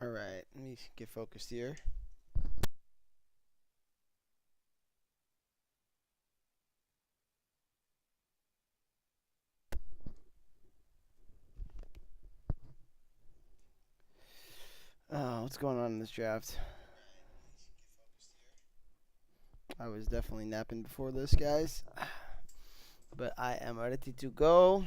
All right, let me get focused here. What's going on in this draft? I was definitely napping before this, guys, but I am ready to go.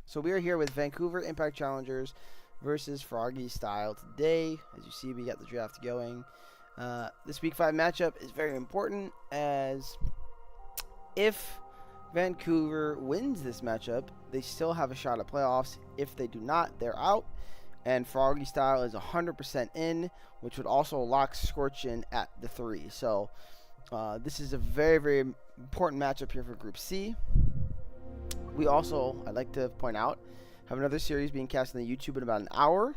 So we are here with Vancouver Impact Challengers versus Froggy Style today. As you see, we got the draft going. This Week 5 matchup is very important, as if Vancouver wins this matchup, they still have a shot at playoffs. If they do not, they're out. And Froggy Style is 100% in, which would also lock Scorch in at the 3. So this is a very, very important matchup here for Group C. We also, I'd like to point out, have another series being cast on the YouTube in about an hour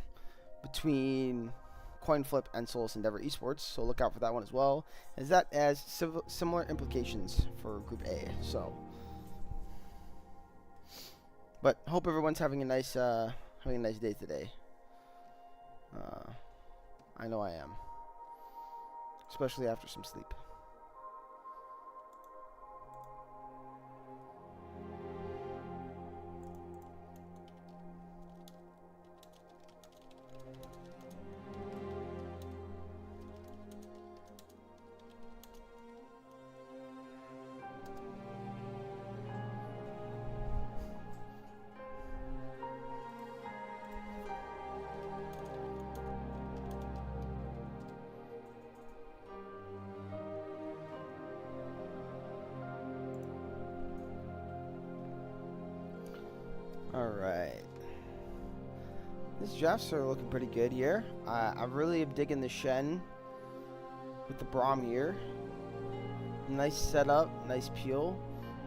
between Coin Flip and Solus Endeavor Esports. So look out for that one as well, as that has similar implications for Group A. So, but hope everyone's having a nice day today. I know I am, especially after some sleep. Alright. These drafts are looking pretty good here. I really am digging the Shen with the Braum here. Nice setup, nice peel.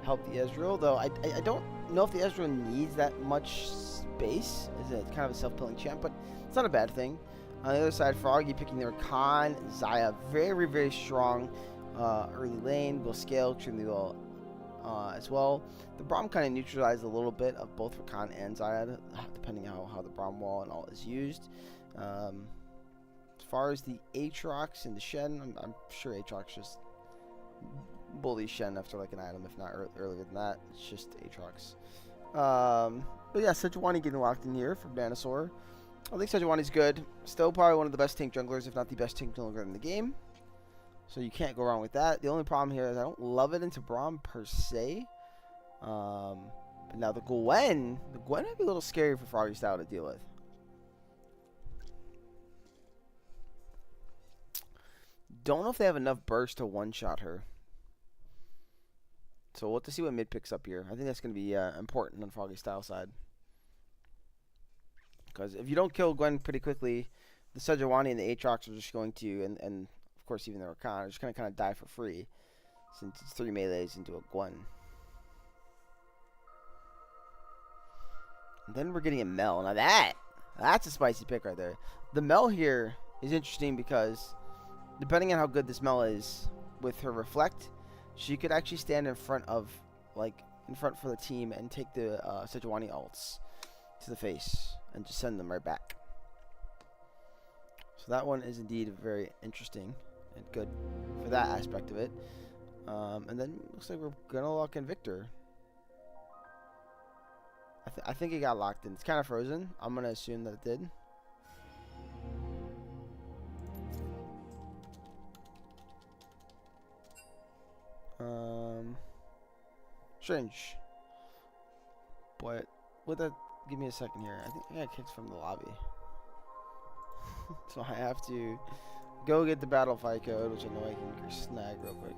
Help the Ezreal, though I don't know if the Ezreal needs that much space. Is it kind of a self-peeling champ, but it's not a bad thing. On the other side, Froggy picking their Khan, Zaya, very, very strong early lane. Will scale extremely well as well. The Braum kind of neutralized a little bit of both Rakan and Zayad, depending on how the Braum wall and all is used. As far as the Aatrox and the Shen, I'm sure Aatrox just bullies Shen after like an item, if not earlier than that. It's just Aatrox. But yeah, Sejuani getting locked in here for Dinosaur. I think Sejuani's good. Still probably one of the best tank junglers, if not the best tank jungler in the game. So you can't go wrong with that. The only problem here is I don't love it into Braum per se. But now the Gwen might be a little scary for Froggy Style to deal with. Don't know if they have enough burst to one-shot her. So we'll have to see what mid picks up here. I think that's going to be important on Froggy Style side. Because if you don't kill Gwen pretty quickly, the Sejuani and the Aatrox are just going to, and of course even the Rakan, are just going to kind of die for free. Since it's 3 melees into a Gwen. And then we're getting a Mel. Now that's a spicy pick right there. The Mel here is interesting because depending on how good this Mel is with her Reflect, she could actually stand in front of, for the team and take the Sejuani ults to the face and just send them right back. So that one is indeed very interesting and good for that aspect of it. And then looks like we're gonna lock in Victor. I think it got locked in. It's kind of frozen. I'm gonna assume that it did. Strange. Boy, would that give me a second here? I think I got kicked from the lobby. So I have to go get the battle fight code, which I know I can snag real quick.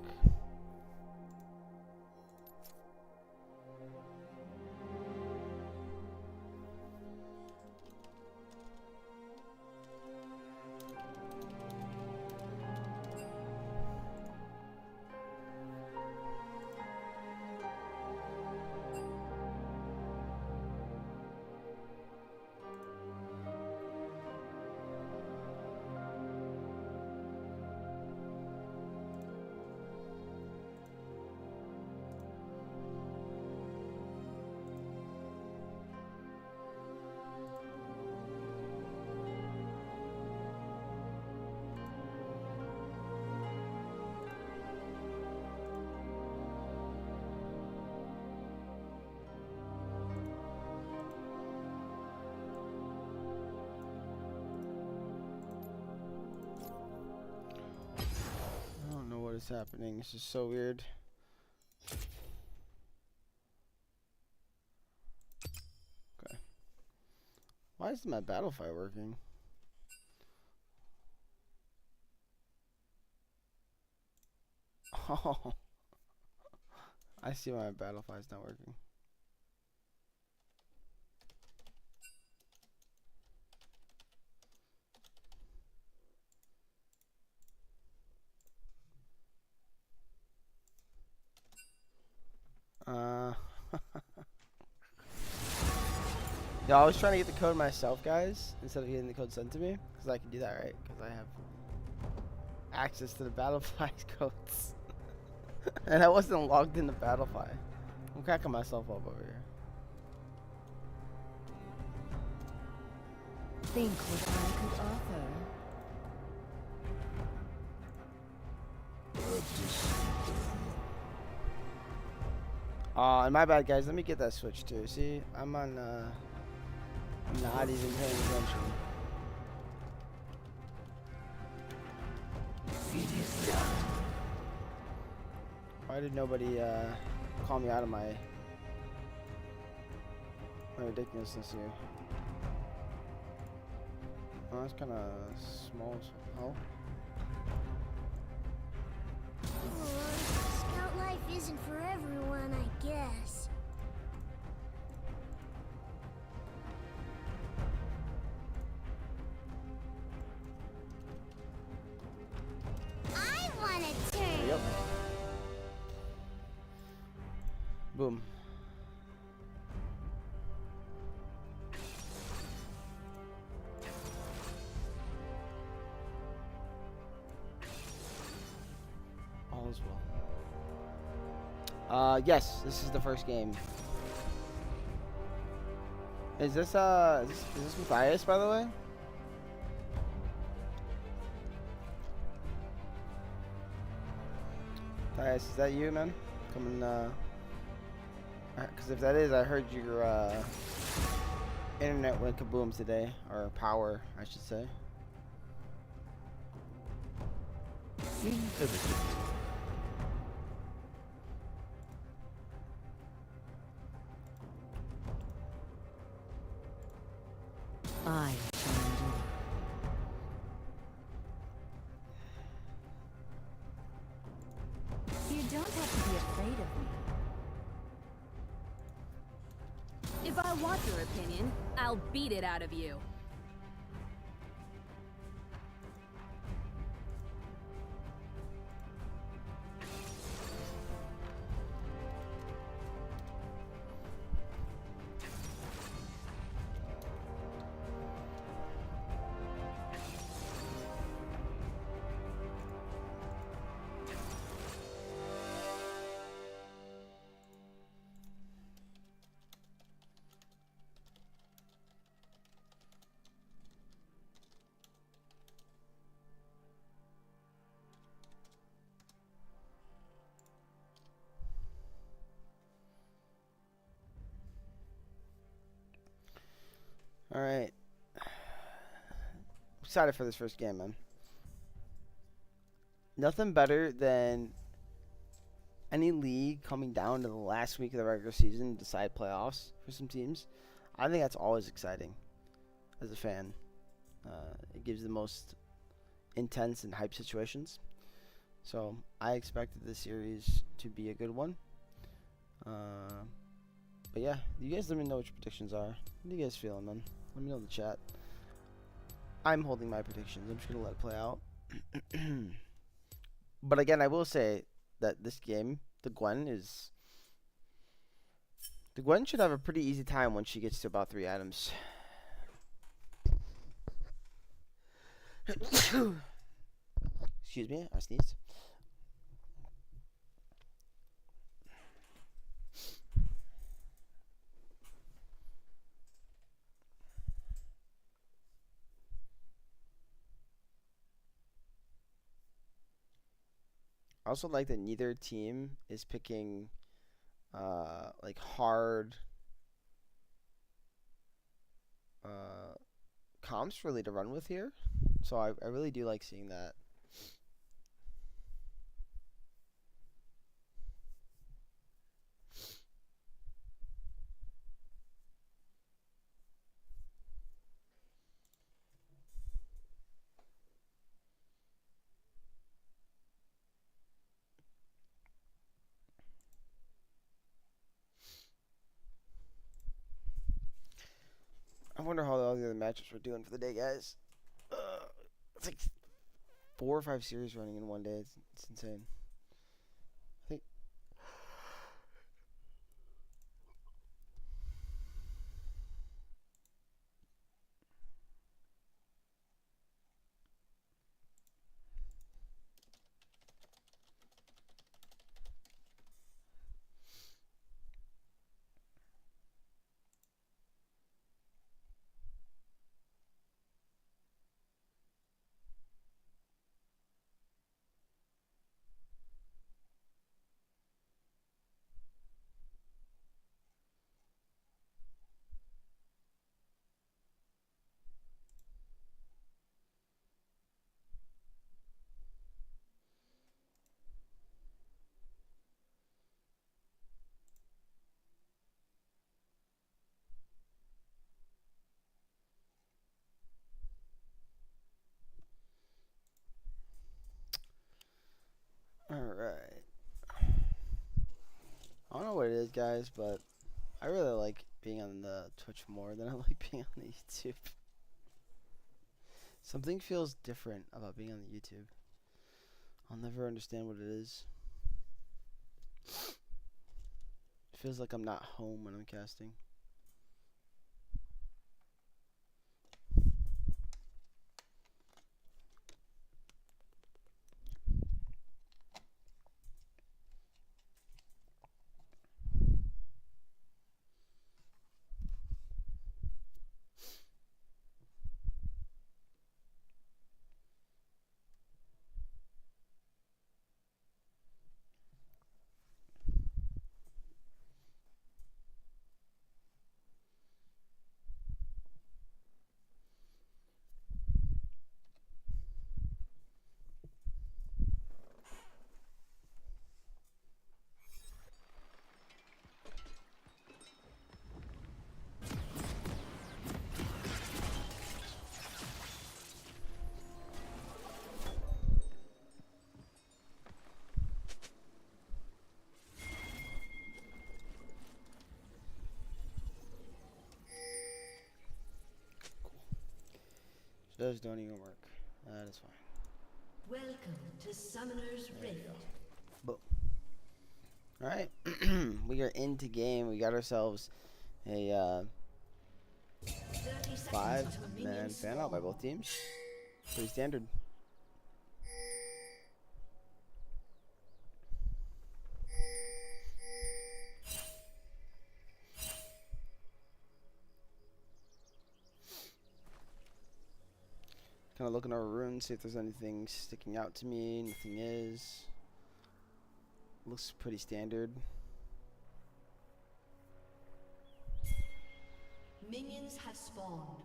is happening? This is so weird. Okay. Why isn't my Battlefy working? Oh. I see why my Battlefy is not working. Yeah, I was trying to get the code myself, guys, instead of getting the code sent to me, because I can do that, right? Because I have access to the Battlefy codes. And I wasn't logged into Battlefy. I'm cracking myself up over here. Think what I could offer. And my bad, guys. Let me get that switch too. See, I'm on. Not even paying attention. Why did nobody call me out of my ridiculousness here? Oh, that's kind of small as hell. Scout life isn't for everyone, I guess. I want a turn. Yep. Boom. All is well. Yes, this is the first game. Is this Matthias, by the way? Matthias, is that you, man? Coming, because if that is, I heard your, internet went kaboom today. Or power, I should say. I shall endure. You don't have to be afraid of me. If I want your opinion, I'll beat it out of you. Alright. Excited for this first game, man. Nothing better than any league coming down to the last week of the regular season to decide playoffs for some teams. I think that's always exciting as a fan. It gives the most intense and hype situations. So I expected this series to be a good one. But yeah, you guys let me know what your predictions are. What are you guys feeling, man? Let me know in the chat. I'm holding my predictions. I'm just going to let it play out. But again, I will say that this game, the Gwen should have a pretty easy time once she gets to about 3 items. Excuse me, I sneezed. I also like that neither team is picking like hard comps really to run with here. So I really do like seeing that. I wonder how all the other matchups were doing for the day, guys. It's like 4 or 5 series running in one day. It's insane. I think. Alright. I don't know what it is, guys, but I really like being on the Twitch more than I like being on the YouTube. Something feels different about being on the YouTube. I'll never understand what it is. It feels like I'm not home when I'm casting. Those don't even work. That is fine. Welcome to Summoner's Rift. Boom. Alright. We are into game. We got ourselves a 5-man fan out by both teams. Pretty standard. Kind of looking at our runes, see if there's anything sticking out to me. Nothing is. Looks pretty standard. Minions have spawned.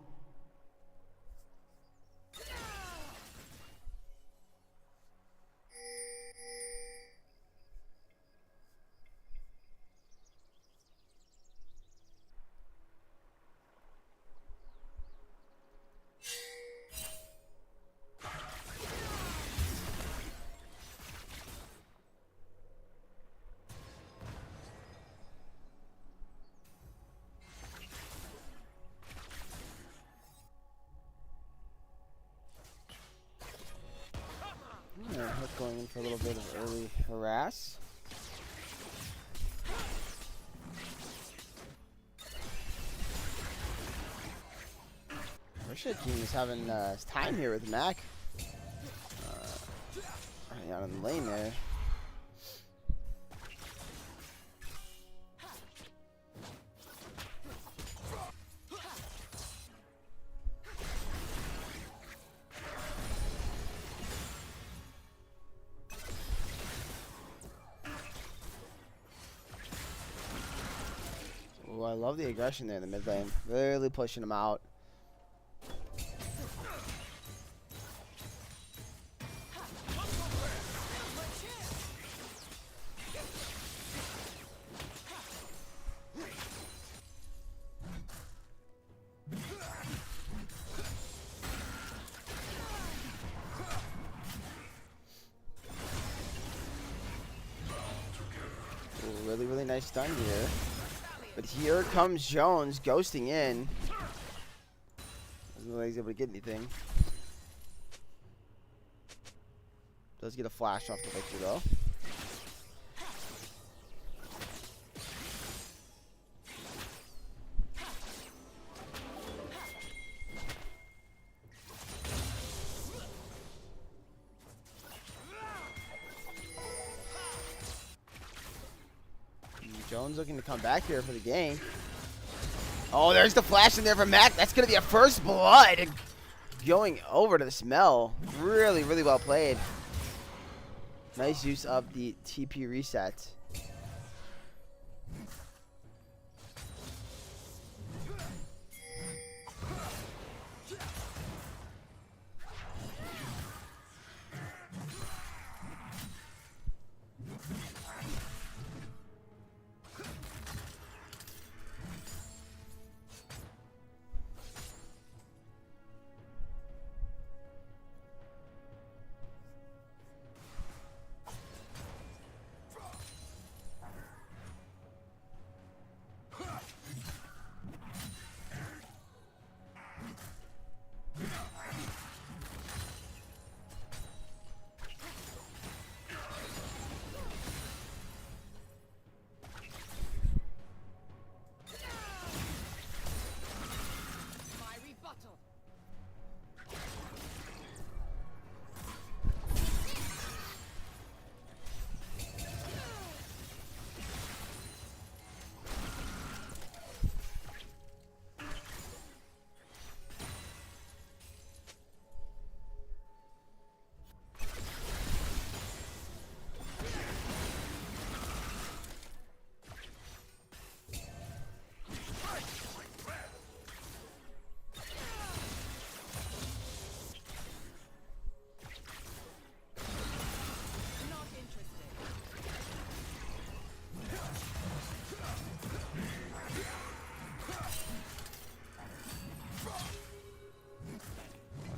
Going in for a little bit of early harass. Russia team is having time here with Mac. Running out in the lane there. Ooh, I love the aggression there in the mid lane. Really pushing him out. Ooh, really nice stun here. But here comes Jones ghosting in. Doesn't look like he's able to get anything. Does get a flash off the Victor though. Jones looking to come back here for the game. Oh, there's the flash in there from Mac. That's going to be a first blood. Going over to the smell. Really, really well played. Nice use of the TP reset.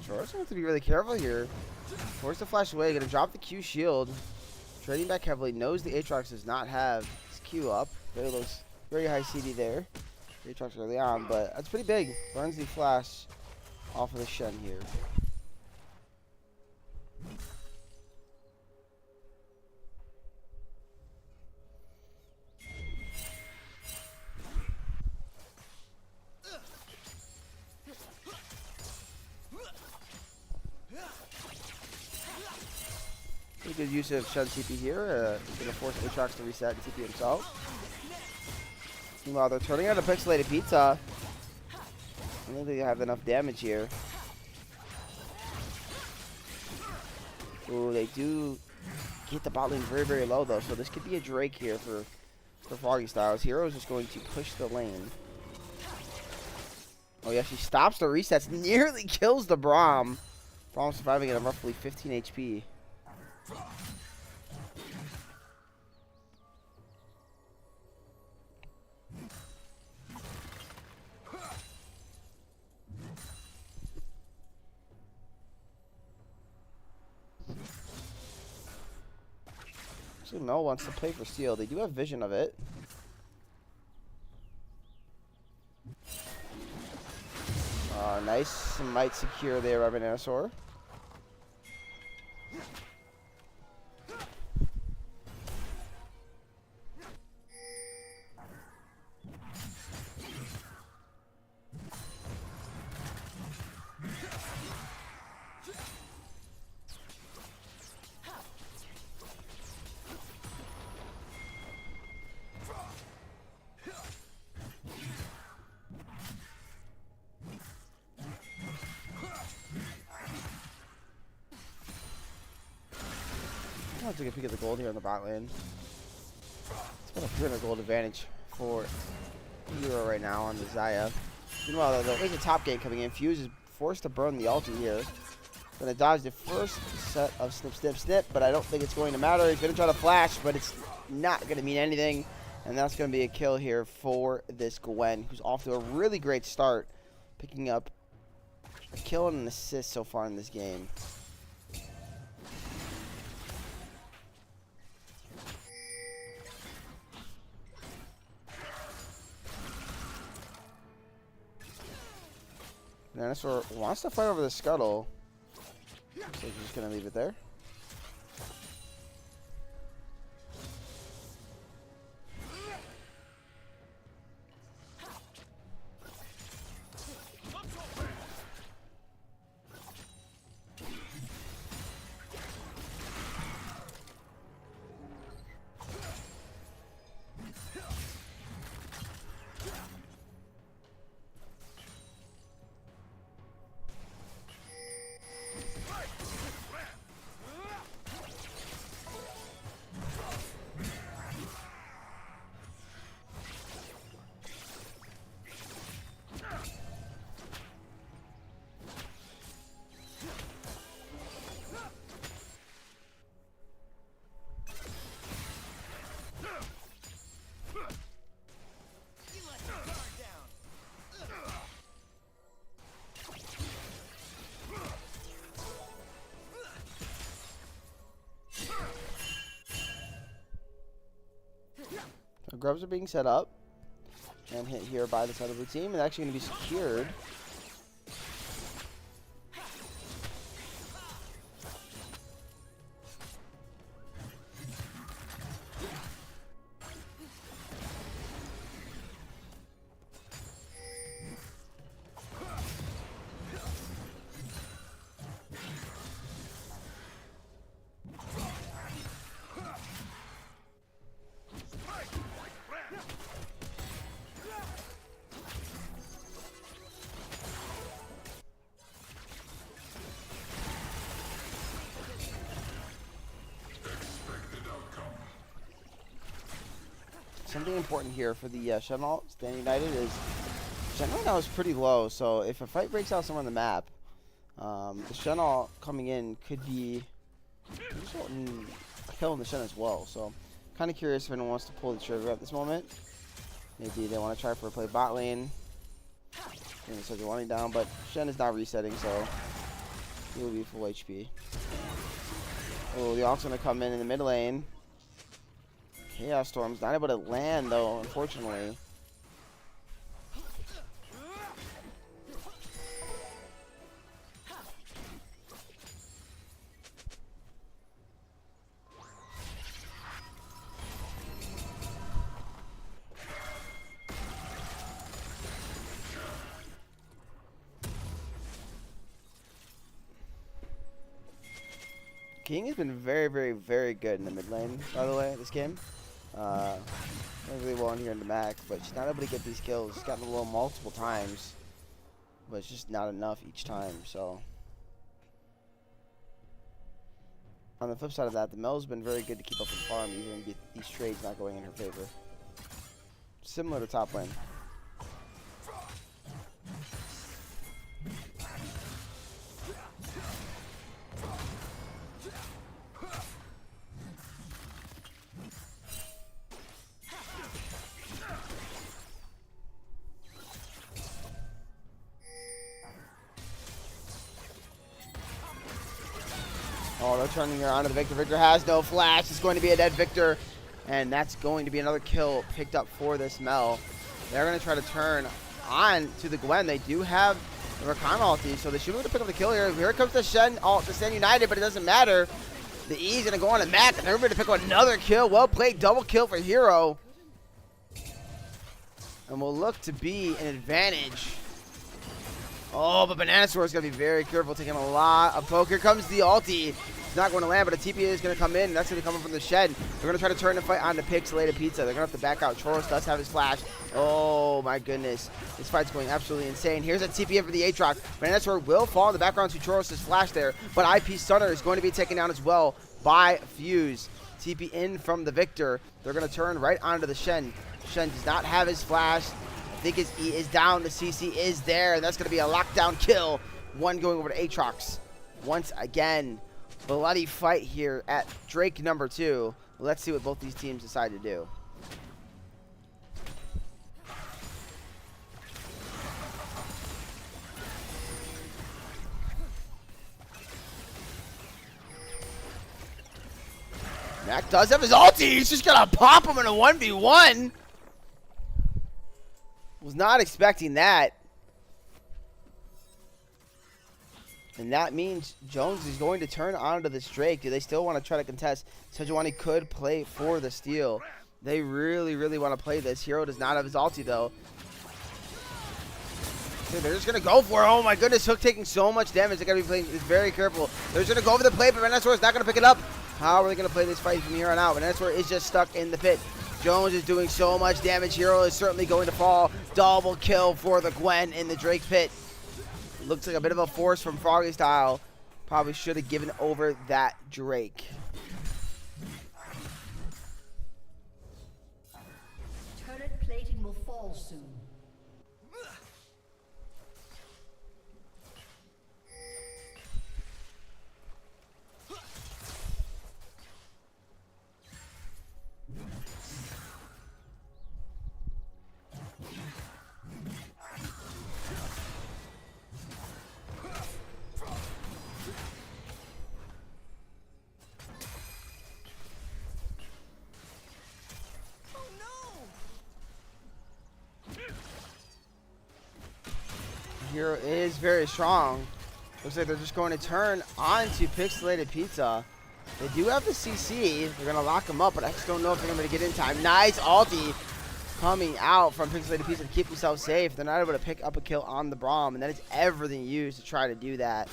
Short's going to have to be really careful here. Force the flash away. Going to drop the Q shield. Trading back heavily. Knows the Aatrox does not have his Q up. Very high CD there. Aatrox early on, but that's pretty big. Burns the flash off of the Shen here. Pretty good use of Shen TP here. He's going to force Aatrox to reset and TP himself. Meanwhile, they're turning out a pixelated pizza. I don't think they have enough damage here. Ooh, they do get the bot lane very, very low, though. So this could be a Drake here for Froggy Style. His hero is just going to push the lane. Oh, yeah, she stops the resets. Nearly kills the Braum. Braum surviving at roughly 15 HP. Actually, Mel wants to play for steal. They do have vision of it. Nice smite secure there by Venusaur. I'll take a peek at the gold here on the bot lane. It's got a 300 gold advantage for Hero right now on the Zaya. Meanwhile, there's a top game coming in. Fuse is forced to burn the ulti here. Gonna dodge the first set of snip, snip, snip, but I don't think it's going to matter. He's gonna try to flash, but it's not gonna mean anything. And that's gonna be a kill here for this Gwen, who's off to a really great start, picking up a kill and an assist so far in this game. Dinosaur wants to fight over the scuttle. So he's just gonna leave it there. So grubs are being set up and hit here by the side of the team. It's actually going to be secured. Something important here for the Shenal Stand United is Shenal now is pretty low, so if a fight breaks out somewhere on the map, the Shenal coming in could be resulting a kill in the Shen as well. So kind of curious if anyone wants to pull the trigger at this moment. Maybe they want to try for a play bot lane. And so they're running down, but Shen is not resetting, so he will be full HP. Oh, the Ox going to come in the mid lane. Chaos Storm's not able to land, though, unfortunately. King has been very, very, very good in the mid lane, by the way, this game. Doing really well in here in the Mac, but she's not able to get these kills. She's gotten a little multiple times, but it's just not enough each time. So on the flip side of that, the Mel's been very good to keep up with farm, even with these trades not going in her favor. Similar to top lane. Oh, they're turning her onto the Victor. Victor has no flash. It's going to be a dead Victor. And that's going to be another kill picked up for this Mel. They're going to try to turn on to the Gwen. They do have the Rakan ulti, so they should be able to pick up the kill here. Here comes the Shen ult to Stand United, but it doesn't matter. The E's going to go on the Mac, and they're going to pick up another kill. Well played, double kill for Hero. And will look to be an advantage. Oh, but Bananasaur is going to be very careful, taking a lot of poke. Here comes the ulti. It's not going to land, but a TP is going to come in. And that's going to come in from the Shed. They're going to try to turn the fight on the Pixelated Pizza. They're going to have to back out. Choros does have his flash. Oh, my goodness. This fight's going absolutely insane. Here's a TP in for the Aatrox. Bananasaur will fall in the background to Choros' flash there, but IP Stunner is going to be taken down as well by Fuse. TP in from the Victor. They're going to turn right onto the Shen. Shen does not have his flash. I think his E is down. The CC is there. That's going to be a lockdown kill. One going over to Aatrox. Once again, bloody fight here at Drake number 2. Let's see what both these teams decide to do. Mac does have his ulti. He's just going to pop him in a 1v1. Was not expecting that. And that means Jones is going to turn onto this Drake. Do they still want to try to contest? Sejuani could play for the steal. They really, really want to play this. Hero does not have his ulti, though. Dude, they're just going to go for it. Oh, my goodness. Hook taking so much damage. They got to be playing very careful. They're just going to go over the play, but Venusaur is not going to pick it up. How are they going to play this fight from here on out? Venusaur is just stuck in the pit. Jones is doing so much damage. Hero is certainly going to fall. Double kill for the Gwen in the Drake pit. Looks like a bit of a force from Froggy Style. Probably should have given over that Drake. Turret plating will fall soon. Hero is very strong. Looks like they're just going to turn onto Pixelated Pizza. They do have the CC. They're going to lock him up, but I just don't know if they're going to get in time. Nice ulti coming out from Pixelated Pizza to keep themselves safe. They're not able to pick up a kill on the Braum, and that is everything used to try to do that.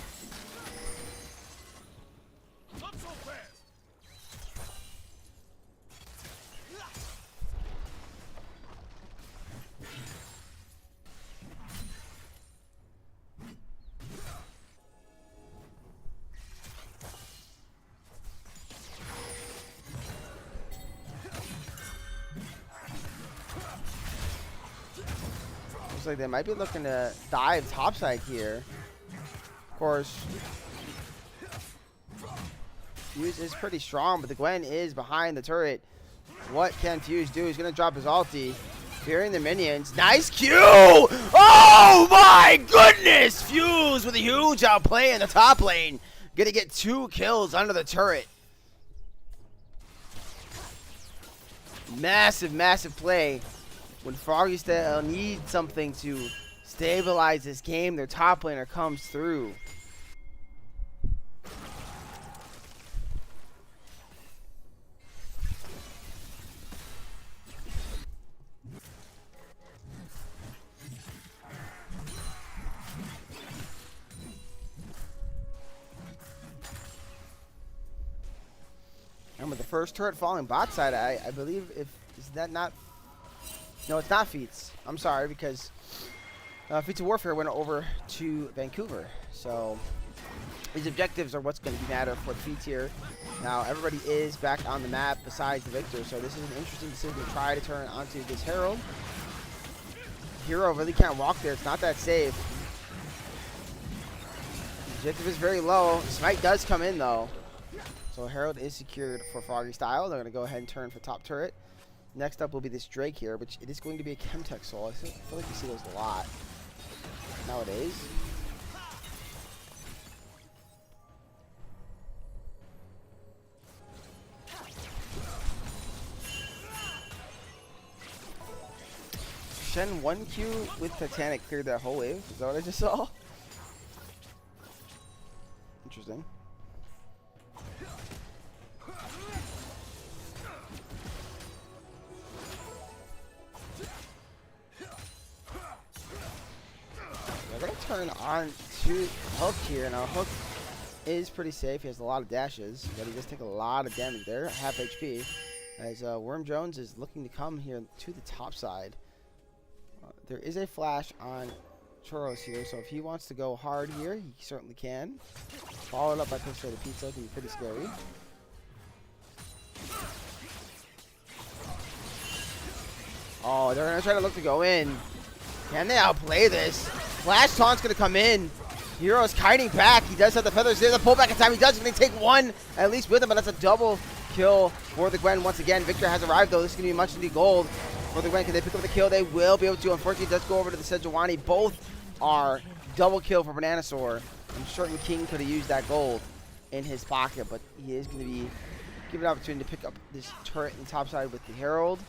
Looks like they might be looking to dive topside here. Of course, Fuse is pretty strong, but the Gwen is behind the turret. What can Fuse do? He's going to drop his ulti, fearing the minions. Nice Q! Oh my goodness! Fuse with a huge outplay in the top lane. Going to get 2 kills under the turret. Massive, massive play. When Froggy Style needs something to stabilize this game, their top laner comes through. And with the first turret falling bot side, I believe is that not... No, it's not Feats. I'm sorry, because Feats of Warfare went over to Vancouver. So these objectives are what's going to matter for the Feats here. Now, everybody is back on the map besides the Victor. So this is an interesting decision to try to turn onto this Herald. Hero really can't walk there. It's not that safe. The objective is very low. Smite does come in, though. So Herald is secured for Froggy Style. They're going to go ahead and turn for top turret. Next up will be this Drake here, which it is going to be a Chemtech Soul. I feel like you see those a lot nowadays. Shen 1Q with Titanic cleared that whole wave. Is that what I just saw? Interesting. Turn on to Hook here. Now Hook is pretty safe. He has a lot of dashes, but he does take a lot of damage there. Half HP. As Worm Jones is looking to come here to the top side. There is a flash on Churros here, so if he wants to go hard here, he certainly can. Followed up by Pixelated Pizza, it can be pretty scary. Oh, they're gonna try to look to go in. Can they outplay this? Flash Taunt's going to come in. Hero's kiting back. He does have the feathers. There's a pullback in time. He does. He's going to take one at least with him, but that's a double kill for the Gwen once again. Victor has arrived, though. This is going to be much needed gold for the Gwen. Can they pick up the kill? They will be able to. Unfortunately, it does go over to the Sejuani. Both are double kill for Bananasaur. I'm certain King could have used that gold in his pocket, but he is going to be given an opportunity to pick up this turret in the top side with the Herald.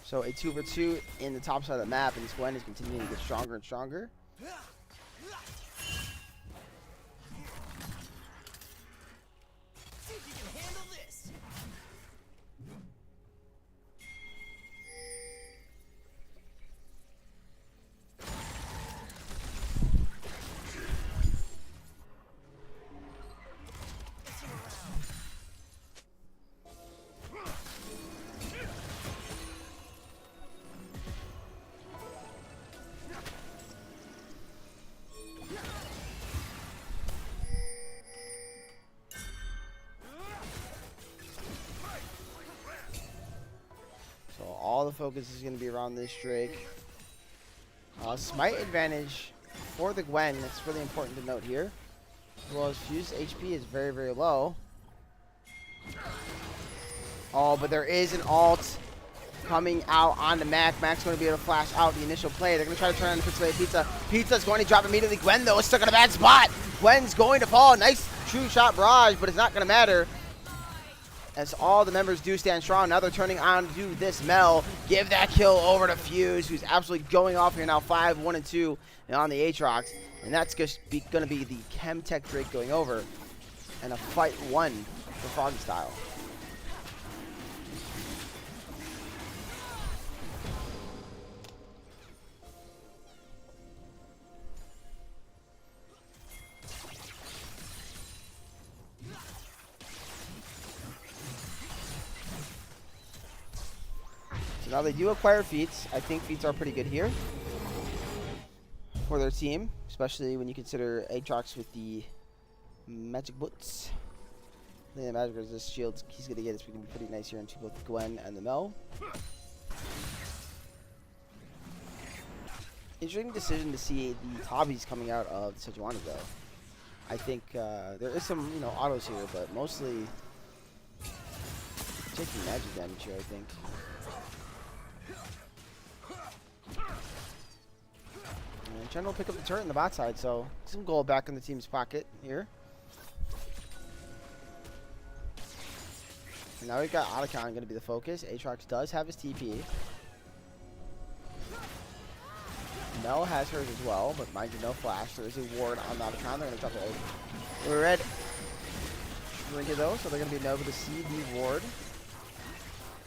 So a 2-for-2 in the top side of the map, and this Gwen is continuing to get stronger and stronger. focus is going to be around this Drake. Smite advantage for the Gwen. That's really important to note here. As well as Fuse HP is very, very low. Oh, but there is an ult coming out on the Mac. Mac's going to be able to flash out the initial play. They're going to try to turn on the Pixelated Pizza. Pizza's going to drop immediately. Gwen, though, is stuck in a bad spot. Gwen's going to fall. Nice true shot barrage, but it's not going to matter, as all the members do stand strong. Now they're turning on to do this Mel. Give that kill over to Fuse, who's absolutely going off here now. 5, 1, and 2 on the Aatrox. And that's going to be the Chemtech Drake going over. And a fight 1 for Froggy Style. Now they do acquire feats. I think feats are pretty good here for their team, especially when you consider Aatrox with the magic boots. I think the magic resist shields he's going to get is going to be pretty nice here into both the Gwen and the Mel. Interesting decision to see the hobbies coming out of the Sejuani though. I think there is some autos here, but mostly taking magic damage here, I think. And Chen will pick up the turret in the bot side, so some gold back in the team's pocket here. And now we've got Otacon going to be the focus. Aatrox does have his TP. Mel has hers as well, but mind you, no flash. There is a ward on the Otacon. They're going to drop it. We're red. Trinket though, so they're going to be able to see the ward.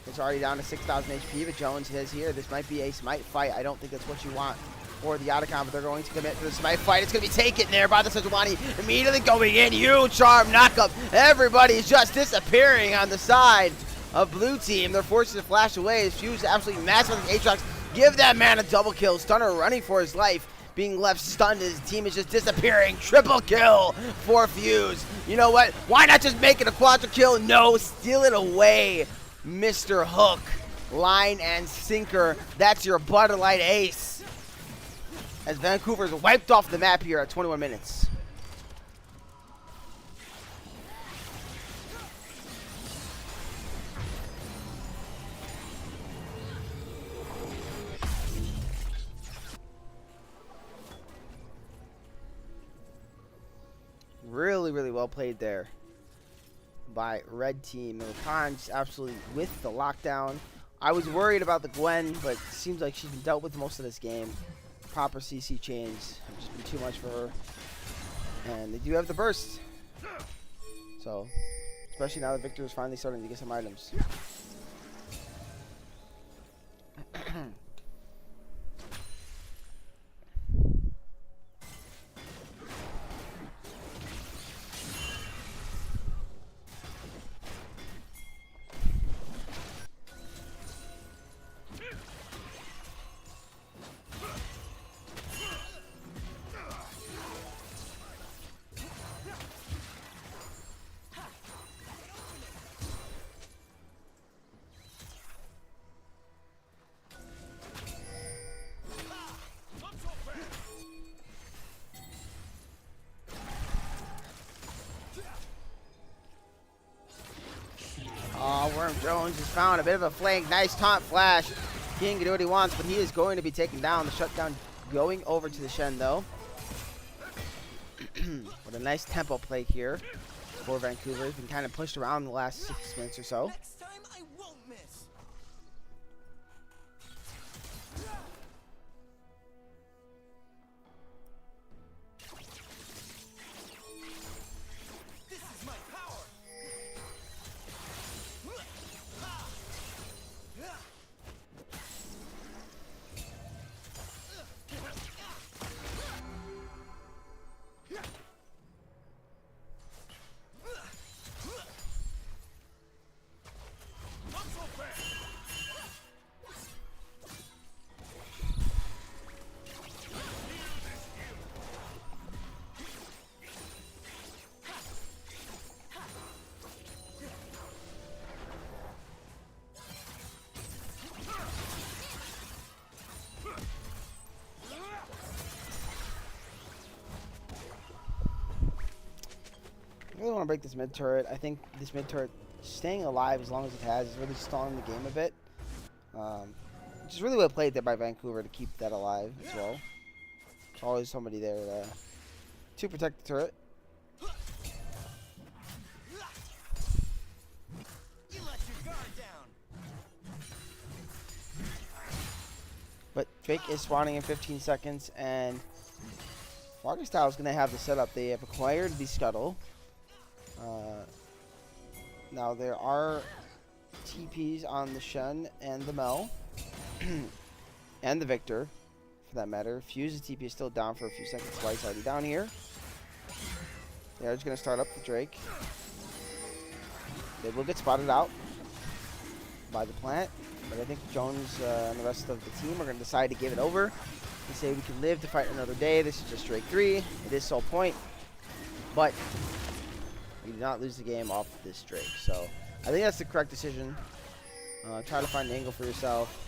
It's already down to 6,000 HP, but Jones is here. This might be a smite fight. I don't think that's what you want for the Otacon, but they're going to commit to the smite fight. It's going to be taken there by the Sejuani. Immediately going in. Huge charm knockup. Everybody is just disappearing on the side of blue team. They're forced to flash away. Fuse is absolutely massive with Aatrox. Give that man a double kill. Stunner running for his life. Being left stunned. His team is just disappearing. Triple kill for Fuse. You know what? Why not just make it a quadra kill? No, steal it away. Mr. Hook, line and sinker. That's your Butter Light ace. As Vancouver's wiped off the map here at 21 minutes. Really, really well played there by red team. The Rakan's absolutely with the lockdown. I was worried about the Gwen, but it seems like she's been dealt with most of this game. Proper CC chains have just been too much for her. And they do have the burst. So, especially now that Victor is finally starting to get some items. Worm Jones has found a bit of a flank. Nice taunt flash. King can do what he wants, but he is going to be taken down. The shutdown going over to the Shen, though. What a nice tempo play here for Vancouver. He's been kind of pushed around the last 6 minutes or so. Next time I won't miss. This is my power. really want to break this mid turret. I think this mid turret staying alive as long as it has is really stalling the game a bit. Which is really well played there by Vancouver to keep that alive as well. There's always somebody there to protect the turret. You let your guard down. But Drake is spawning in 15 seconds, and Froggy Style is going to have the setup. They have acquired the Scuttle. Now there are TPs on the Shen and the Mel. And the Victor, for that matter. Fuse's TP is still down for a few seconds. White's already down here. They're just going to start up the Drake. They will get spotted out by the plant. But I think Jones and the rest of the team are going to decide to give it over. They say we can live to fight another day. This is just Drake 3. It is sole point. But we did not lose the game off this Drake. So I think that's the correct decision. Try to find an angle for yourself.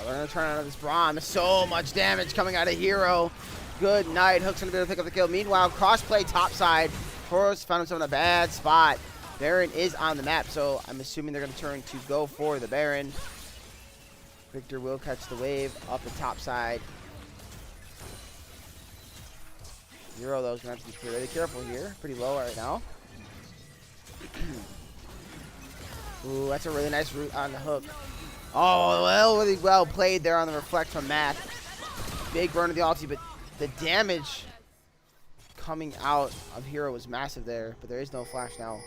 They're going to turn out of this Braum. So much damage coming out of Hero. Good night. Hook's going to be able to pick up the kill. Meanwhile, crossplay topside. Toros found himself in a bad spot. Baron is on the map, so I'm assuming they're going to turn to go for the Baron. Victor will catch the wave up the top side. Hero, though, is going to have to be really careful here. Pretty low right now. Ooh, that's a really nice route on the hook. Oh, well, really well played there on the reflect from Matt. Big burn of the ulti, but the damage coming out of Hero was massive there. But there is no flash now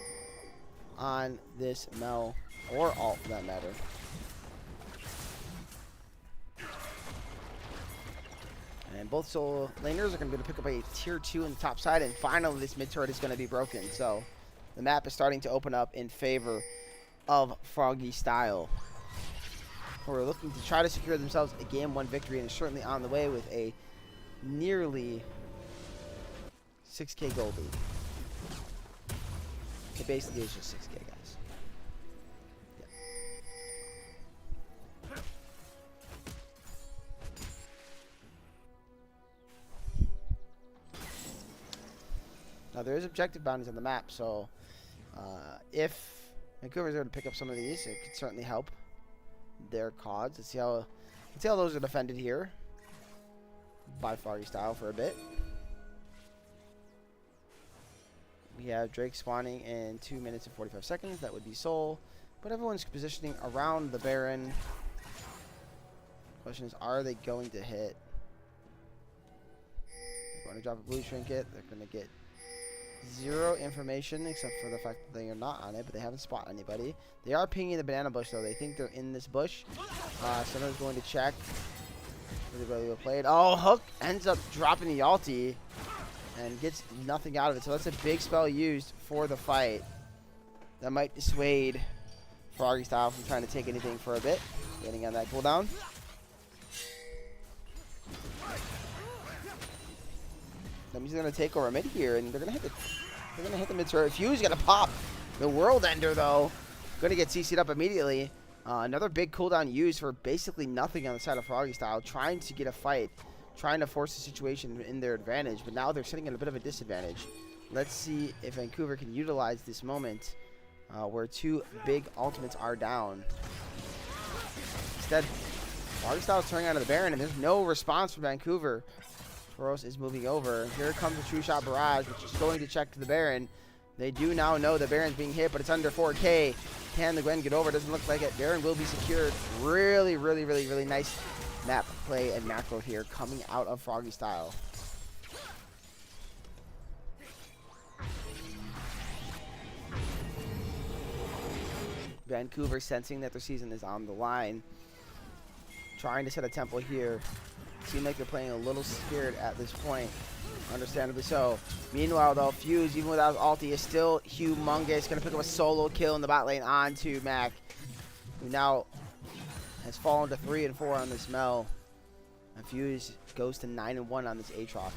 on this Mel, or alt for that matter. And both solo laners are going to be able to pick up a tier 2 in the top side. And finally, this mid turret is going to be broken. So the map is starting to open up in favor of Froggy Style, who are looking to try to secure themselves a game 1 victory, and is certainly on the way with a nearly 6k gold lead. It basically is just 6k, guys. Yeah. Now there is objective bounties on the map, so if Vancouver is able to pick up some of these, it could certainly help their cause. Let's see how those are defended here by Froggy Style for a bit. We have Drake spawning in 2 minutes and 45 seconds. That would be Soul, but everyone's positioning around the Baron. Question is, are they going to hit? They're going to drop a blue trinket. They're going to get 0 information except for the fact that they are not on it, but they haven't spotted anybody. They are pinging the banana bush, though. They think they're in this bush. Someone's going to check. Really well played. Oh, Hook ends up dropping the ulti and gets nothing out of it. So that's a big spell used for the fight. That might dissuade Froggy Style from trying to take anything for a bit. Waiting on that cooldown. He's going to take over mid here, and they're going to hit the mid turret. Fuse going to pop the World Ender, though. Going to get CC'd up immediately. Another big cooldown used for basically nothing on the side of Froggy Style, trying to get a fight, trying to force the situation in their advantage, but now they're sitting at a bit of a disadvantage. Let's see if Vancouver can utilize this moment where 2 big ultimates are down. Instead, Froggy Style is turning out of the Baron, and there's no response from Vancouver. Toros is moving over. Here comes the True Shot Barrage, which is going to check to the Baron. They do now know the Baron's being hit, but it's under 4k. Can the Gwen get over? Doesn't look like it. Baron will be secured. Really, really, really, really nice map play and macro here coming out of Froggy Style. Vancouver sensing that their season is on the line, trying to set a tempo here. Seem like they're playing a little scared at this point. Understandably so. Meanwhile, though, Fuse, even without ulti, is still humongous. Going to pick up a solo kill in the bot lane onto Mac, who now has fallen to 3 and 4 on this Mel. And Fuse goes to 9 and 1 on this Aatrox.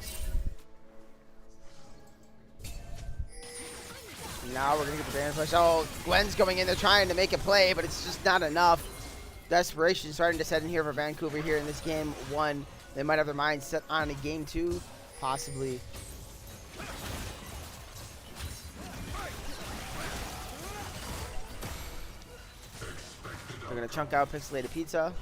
Now we're going to get the Baron push. Oh, Gwen's going in there trying to make a play, but it's just not enough. Desperation starting to set in here for Vancouver here in this game 1. They might have their minds set on a game 2, possibly. They're going to chunk out Pixelated Pizza.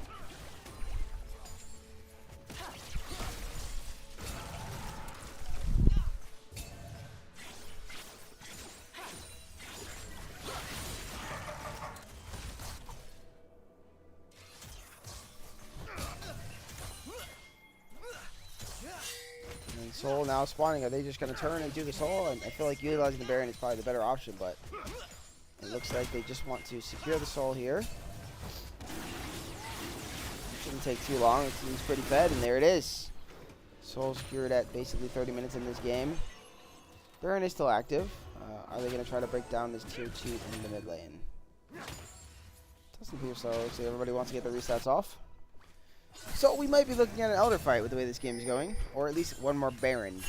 Soul now spawning. Are they just going to turn and do the Soul? And I feel like utilizing the Baron is probably the better option, but it looks like they just want to secure the Soul here. Shouldn't take too long. It seems pretty fed, and there it is. Soul secured at basically 30 minutes in this game. Baron is still active. Are they going to try to break down this tier 2 in the mid lane? Doesn't appear so. Looks like everybody wants to get the restats off. So we might be looking at an Elder fight with the way this game is going, or at least one more Baron.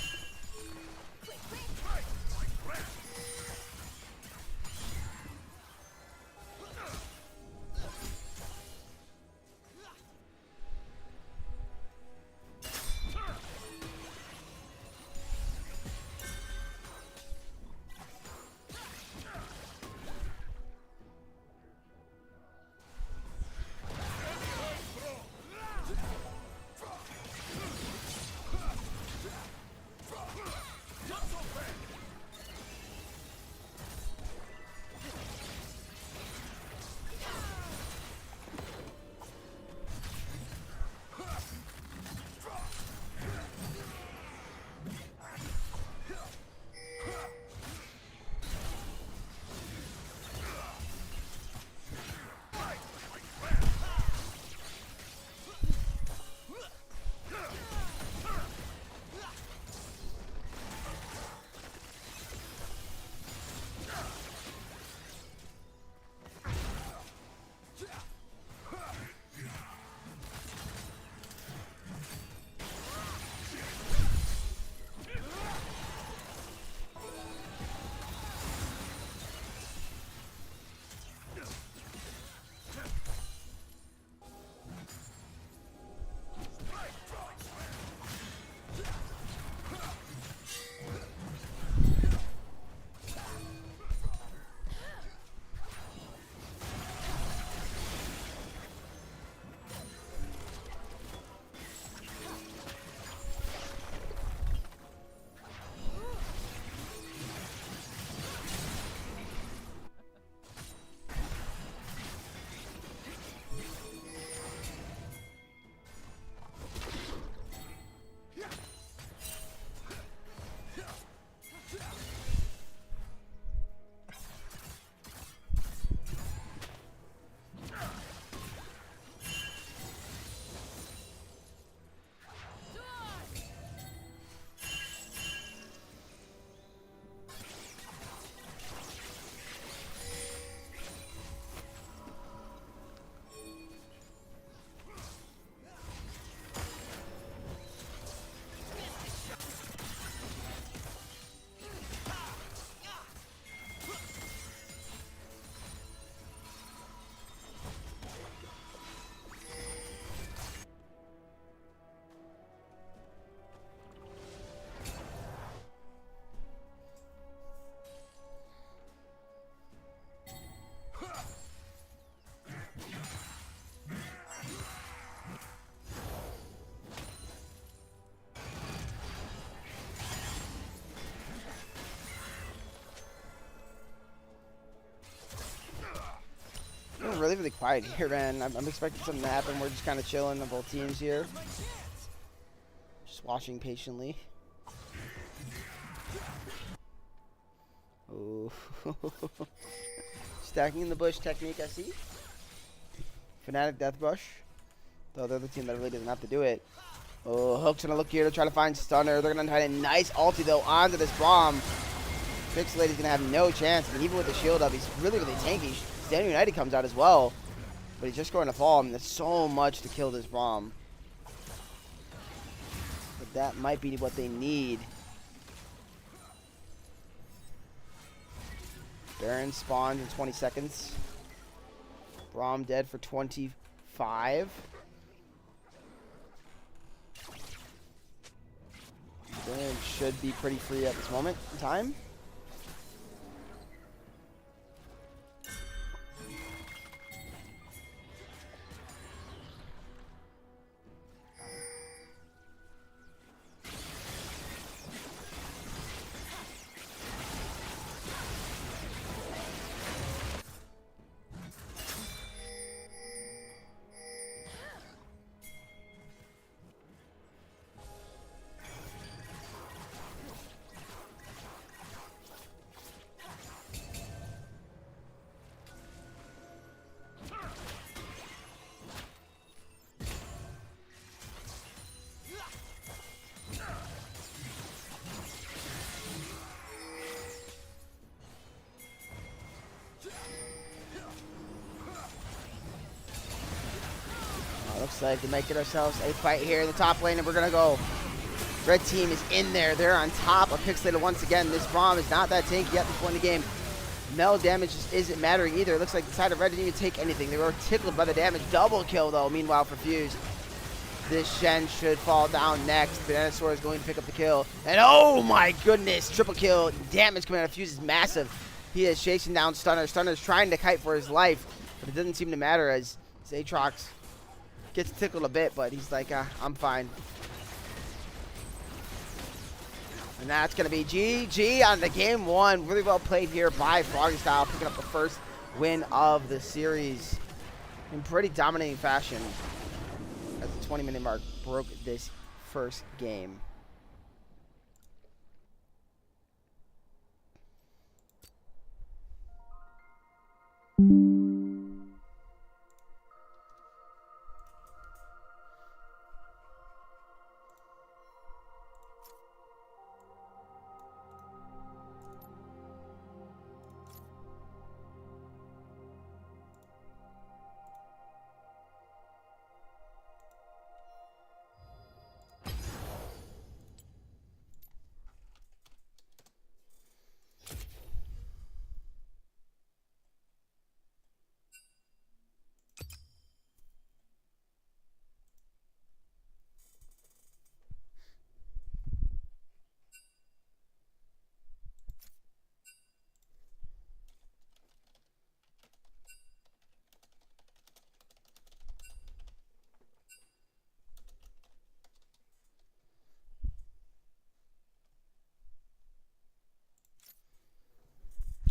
Really quiet here, man. I'm expecting something to happen. We're just kind of chilling on both teams here. Just watching patiently. Ooh. Stacking in the bush technique, I see. Fnatic Death Bush. Though they're the team that really doesn't have to do it. Oh, Hook's gonna look here to try to find Stunner. They're gonna try a nice ulti though onto this Braum. Pixelate's gonna have no chance. I mean, even with the shield up, he's really, really tanky. Standing United comes out as well. But he's just going to fall. I mean, there's so much to kill this Braum. But that might be what they need. Baron spawns in 20 seconds. Braum dead for 25. Baron should be pretty free at this moment in time. Looks like we might get ourselves a fight here in the top lane, and we're going to go. Red team is in there. They're on top of Pixelated once again. This Braum is not that tanky at this point in the game. Mel damage just isn't mattering either. It looks like the side of Red didn't even take anything. They were tickled by the damage. Double kill, though, meanwhile, for Fuse. This Shen should fall down next. Venusaur is going to pick up the kill. And oh my goodness, triple kill. Damage coming out of Fuse is massive. He is chasing down Stunner. Stunner's trying to kite for his life, but it doesn't seem to matter as Aatrox gets tickled a bit, but he's like, I'm fine. And that's going to be GG on the game one. Really well played here by Froggy Style, picking up the first win of the series in pretty dominating fashion as the 20-minute mark broke this first game.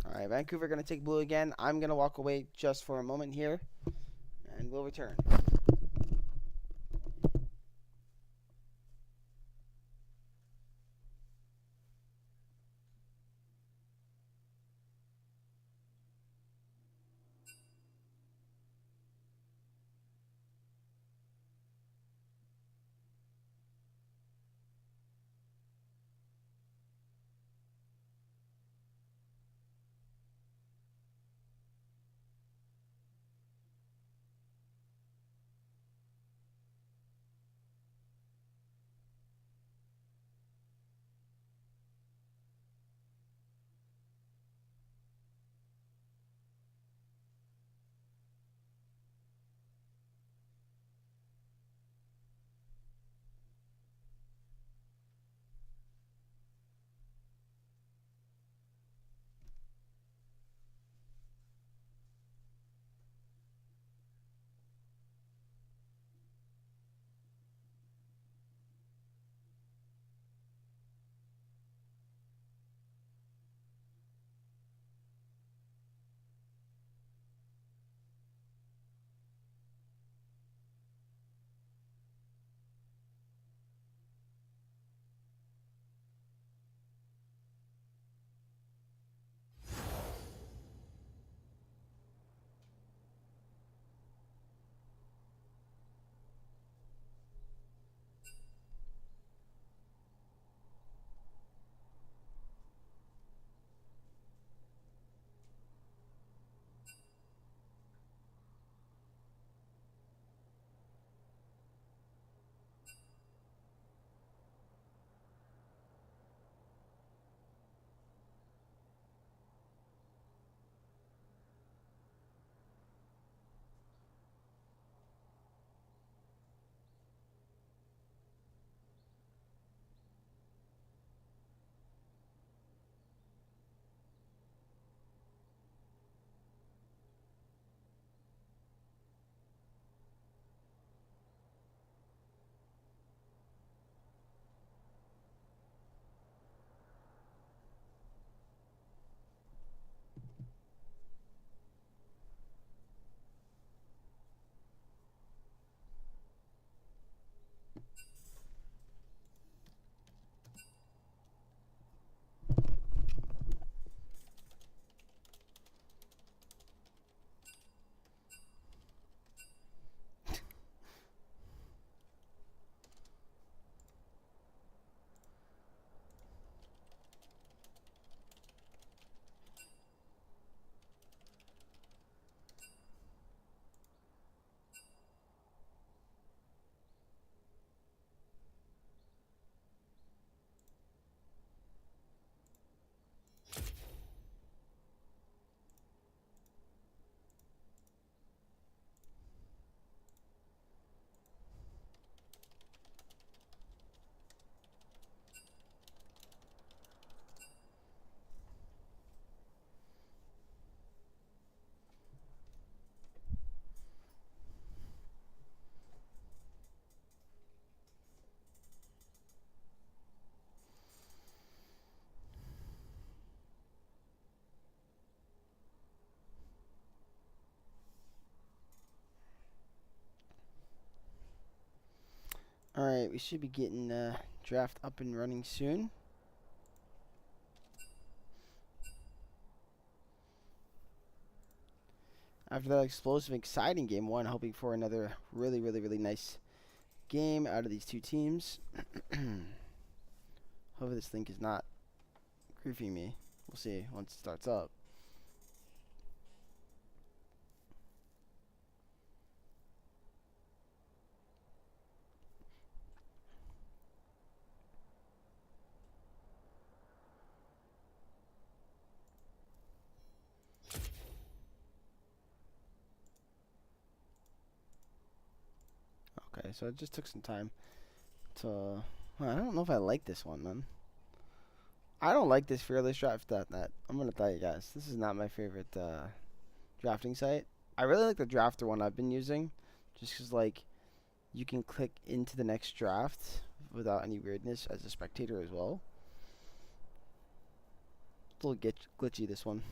All right, Vancouver going to take blue again. I'm going to walk away just for a moment here, and we'll return. we should be getting draft up and running soon. After that explosive, exciting game one, hoping for another really, really, really nice game out of these two teams. Hopefully this link is not griefing me. We'll see once it starts up. Okay, so it just took some time to... Well, I don't know if I like this one, man. I don't like this fearlessdraft.net. I'm going to tell you guys. This is not my favorite drafting site. I really like the drafter one I've been using. Just because, like, you can click into the next draft without any weirdness as a spectator as well. It's a little glitchy, this one.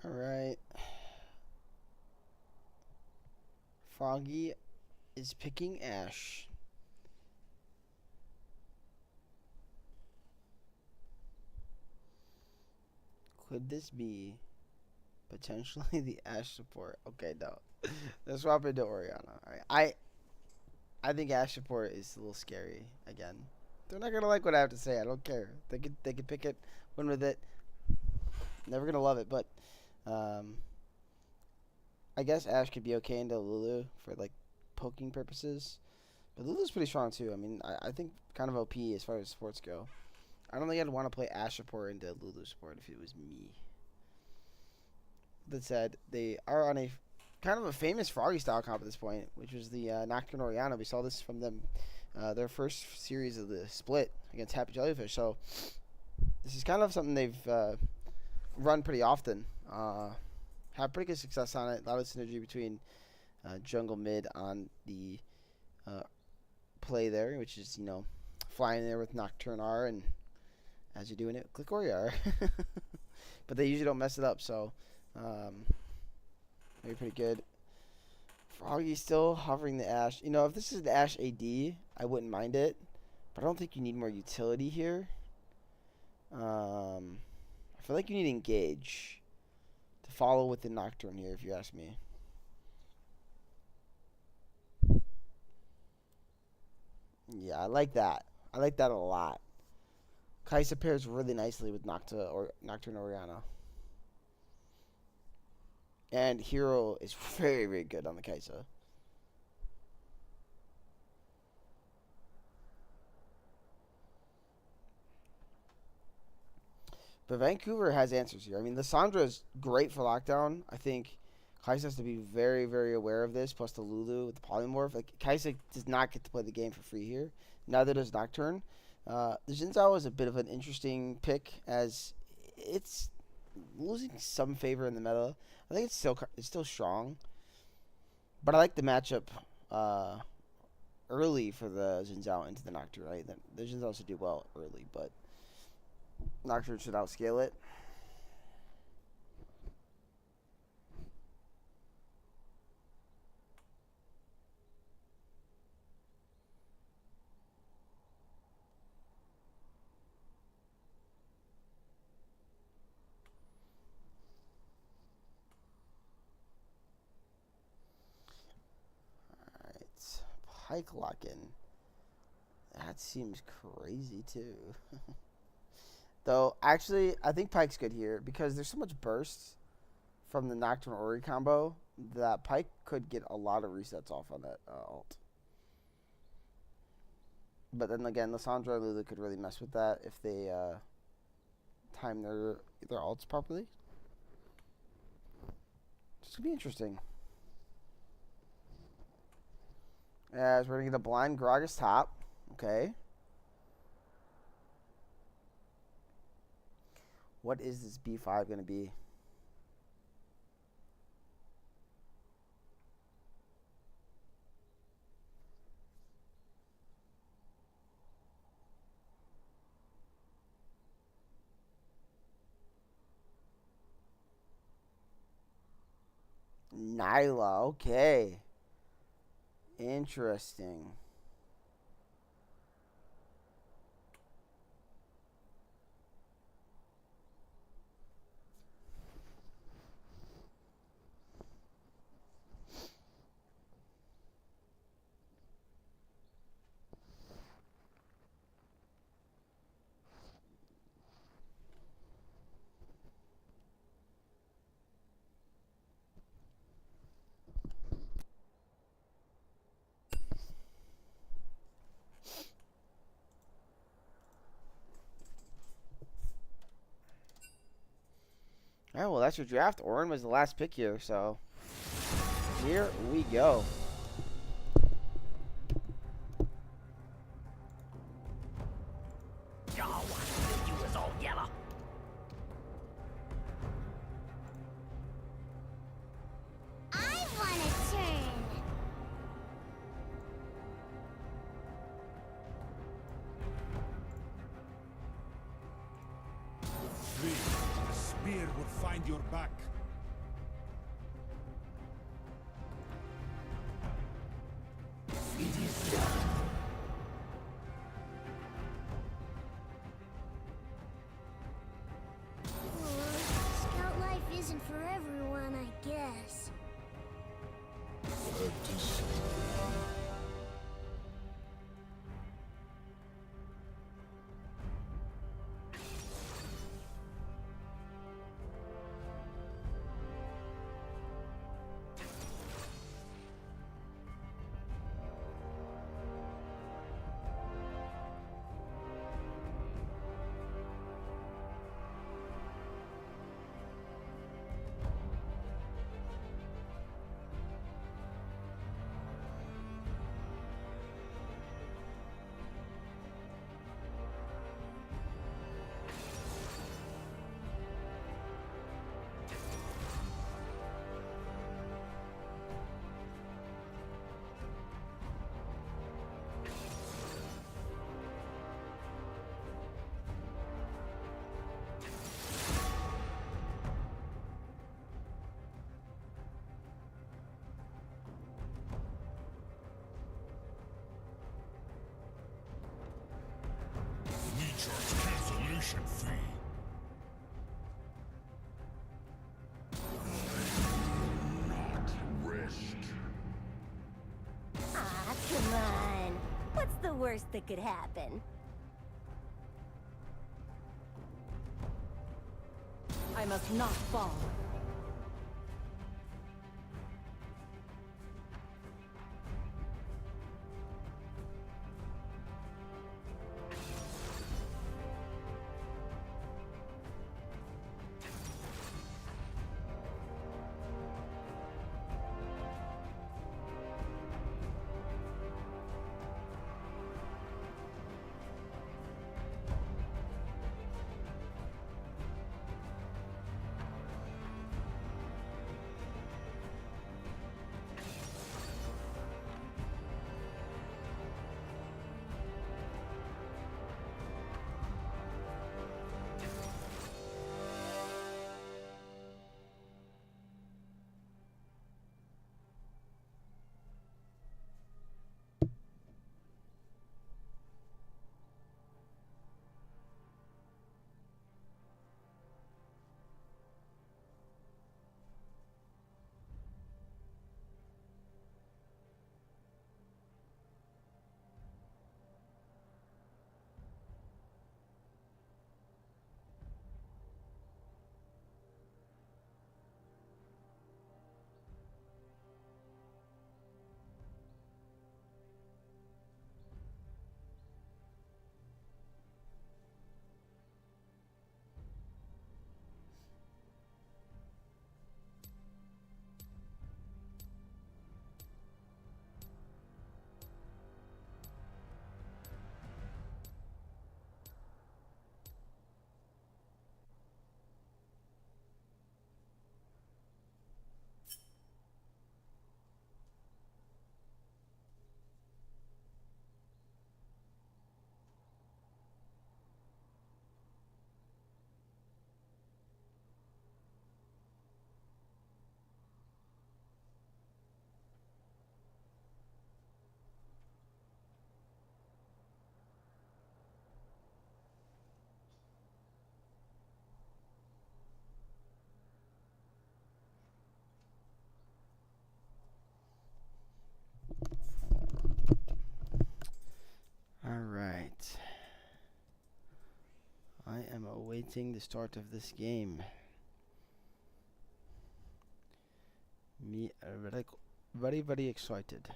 Alright. Froggy is picking Ash. Could this be potentially the Ash support? Okay, no. Let's swap into Oriana. Alright. I think Ash support is a little scary again. They're not gonna like what I have to say. I don't care. They could pick it, win with it. Never gonna love it, but I guess Ash could be okay into Lulu for like poking purposes. But Lulu's pretty strong too. I mean, I think kind of OP as far as supports go. I don't think I'd want to play Ash support into Lulu support if it was me. That said, they are on a kind of a famous Froggy Style comp at this point, which was the Nocturne Oriana. We saw this from them, their first series of the split against Happy Jellyfish. So this is kind of something they've run pretty often. Have pretty good success on it. A lot of synergy between jungle mid on the play there, which is, you know, flying there with Nocturne R, and as you're doing it, click Ori R. But they usually don't mess it up, so maybe pretty good. Froggy's still hovering the Ash. You know, if this is the Ash AD, I wouldn't mind it, but I don't think you need more utility here. I feel like you need Engage to follow with the Nocturne here, if you ask me. Yeah, I like that. I like that a lot. Kaisa pairs really nicely with Nocturne Oriana. And Hero is very, very good on the Kaisa. But Vancouver has answers here. I mean, Lissandra is great for lockdown. I think Kaisa has to be very, very aware of this, plus the Lulu with the polymorph. Like, Kaisa does not get to play the game for free here. Neither does Nocturne. The Xin Zhao is a bit of an interesting pick, as it's losing some favor in the meta. I think it's still strong. But I like the matchup early for the Xin Zhao into the Nocturne, right? The Xin Zhao should do well early, but Nocturne should outscale it. Alright. Pike lock-in. That seems crazy too. Though, actually, I think Pike's good here because there's so much burst from the Nocturne Ori combo that Pike could get a lot of resets off on that ult. But then again, Lissandra and Lulu could really mess with that if they time their ults properly. This could be interesting. As we're going to get a blind Gragas top. Okay. What is this B5 going to be? Nyla, okay. Interesting. Alright, well, that's your draft. Orin was the last pick here, so here we go. I want a turn. The spear will find your back. It is done. Scout life isn't for everyone, I guess. Cancellation fee. Not rest. Ah, come on. What's the worst that could happen? I must not fall. I am awaiting the start of this game. Me very, very excited.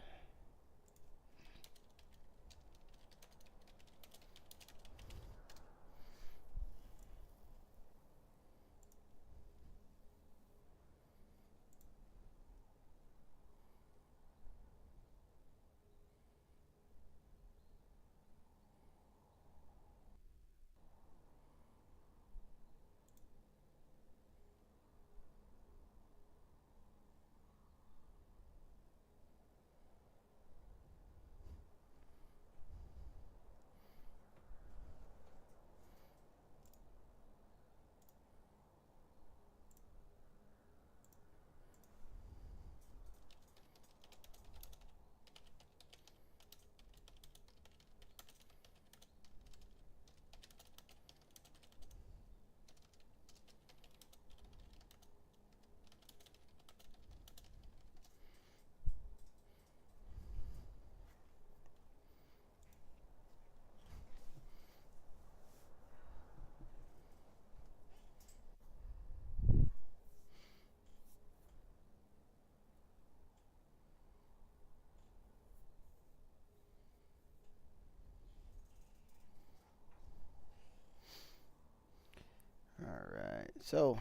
Alright, so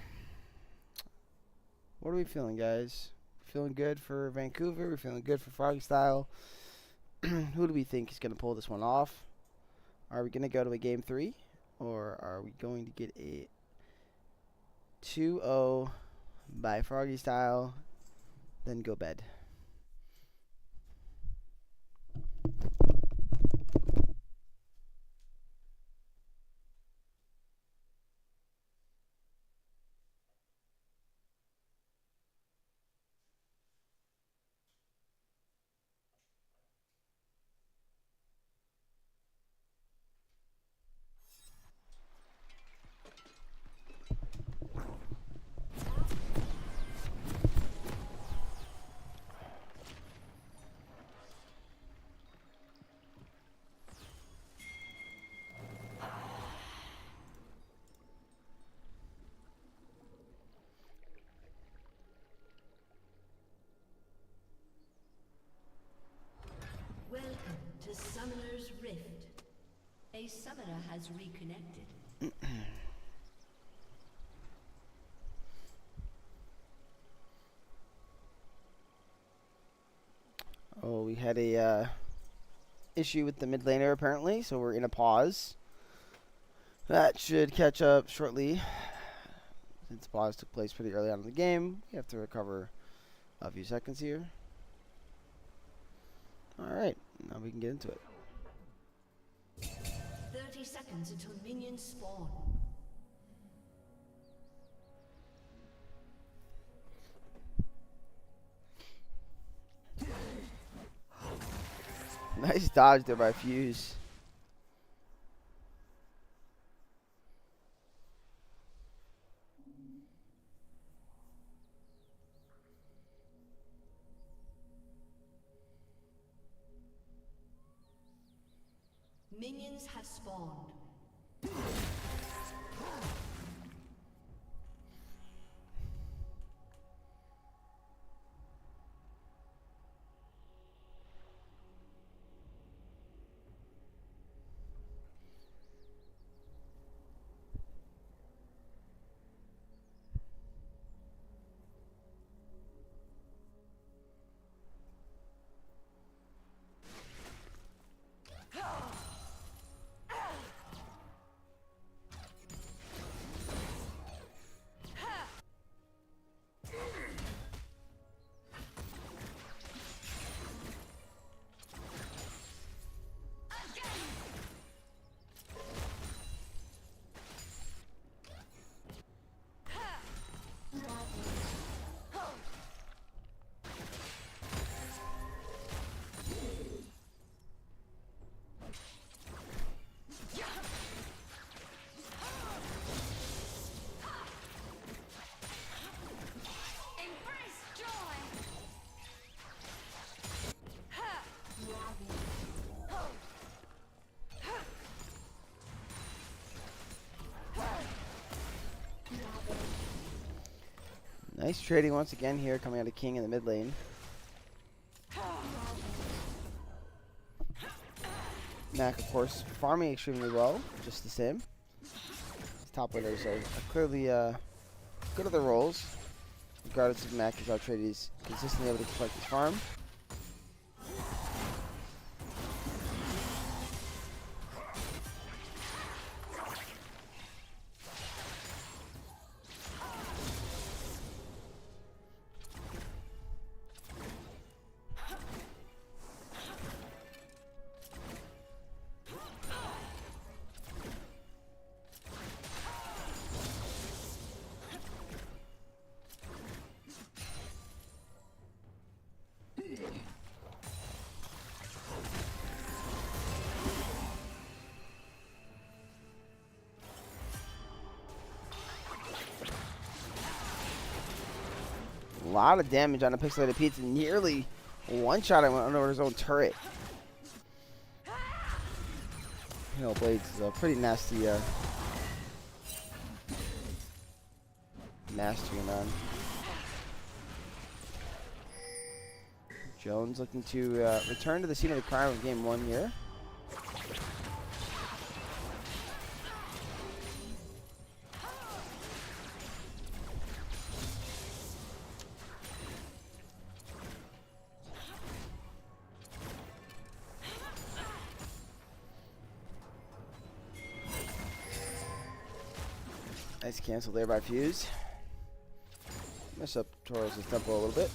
what are we feeling, guys? Feeling good for Vancouver? We're feeling good for Froggy Style? Who do we think is going to pull this one off? Are we going to go to a game 3? Or are we going to get a 2-0 by Froggy Style, then go bed? Welcome to Summoner's Rift. A summoner has reconnected. Oh, we had a issue with the mid laner apparently, so we're in a pause. That should catch up shortly. Since the pause took place pretty early on in the game, we have to recover a few seconds here. Alright, now we can get into it. 30 seconds until minions spawn. Nice dodge there by Fuse. Minions have spawned. Nice trading once again here, coming out of King in the mid lane. Mac, of course, farming extremely well, just the same. His top laners are clearly good at their roles. Regardless of Mac is out traded, he's consistently able to collect his farm. A lot of damage on a pixelated pizza. Nearly one shot. I went under his own turret. Blades is a pretty nasty mastery, man. Jones looking to return to the scene of the crime of game 1 here. Nice cancel there by Fuse. Mess up Tauros' tempo a little bit.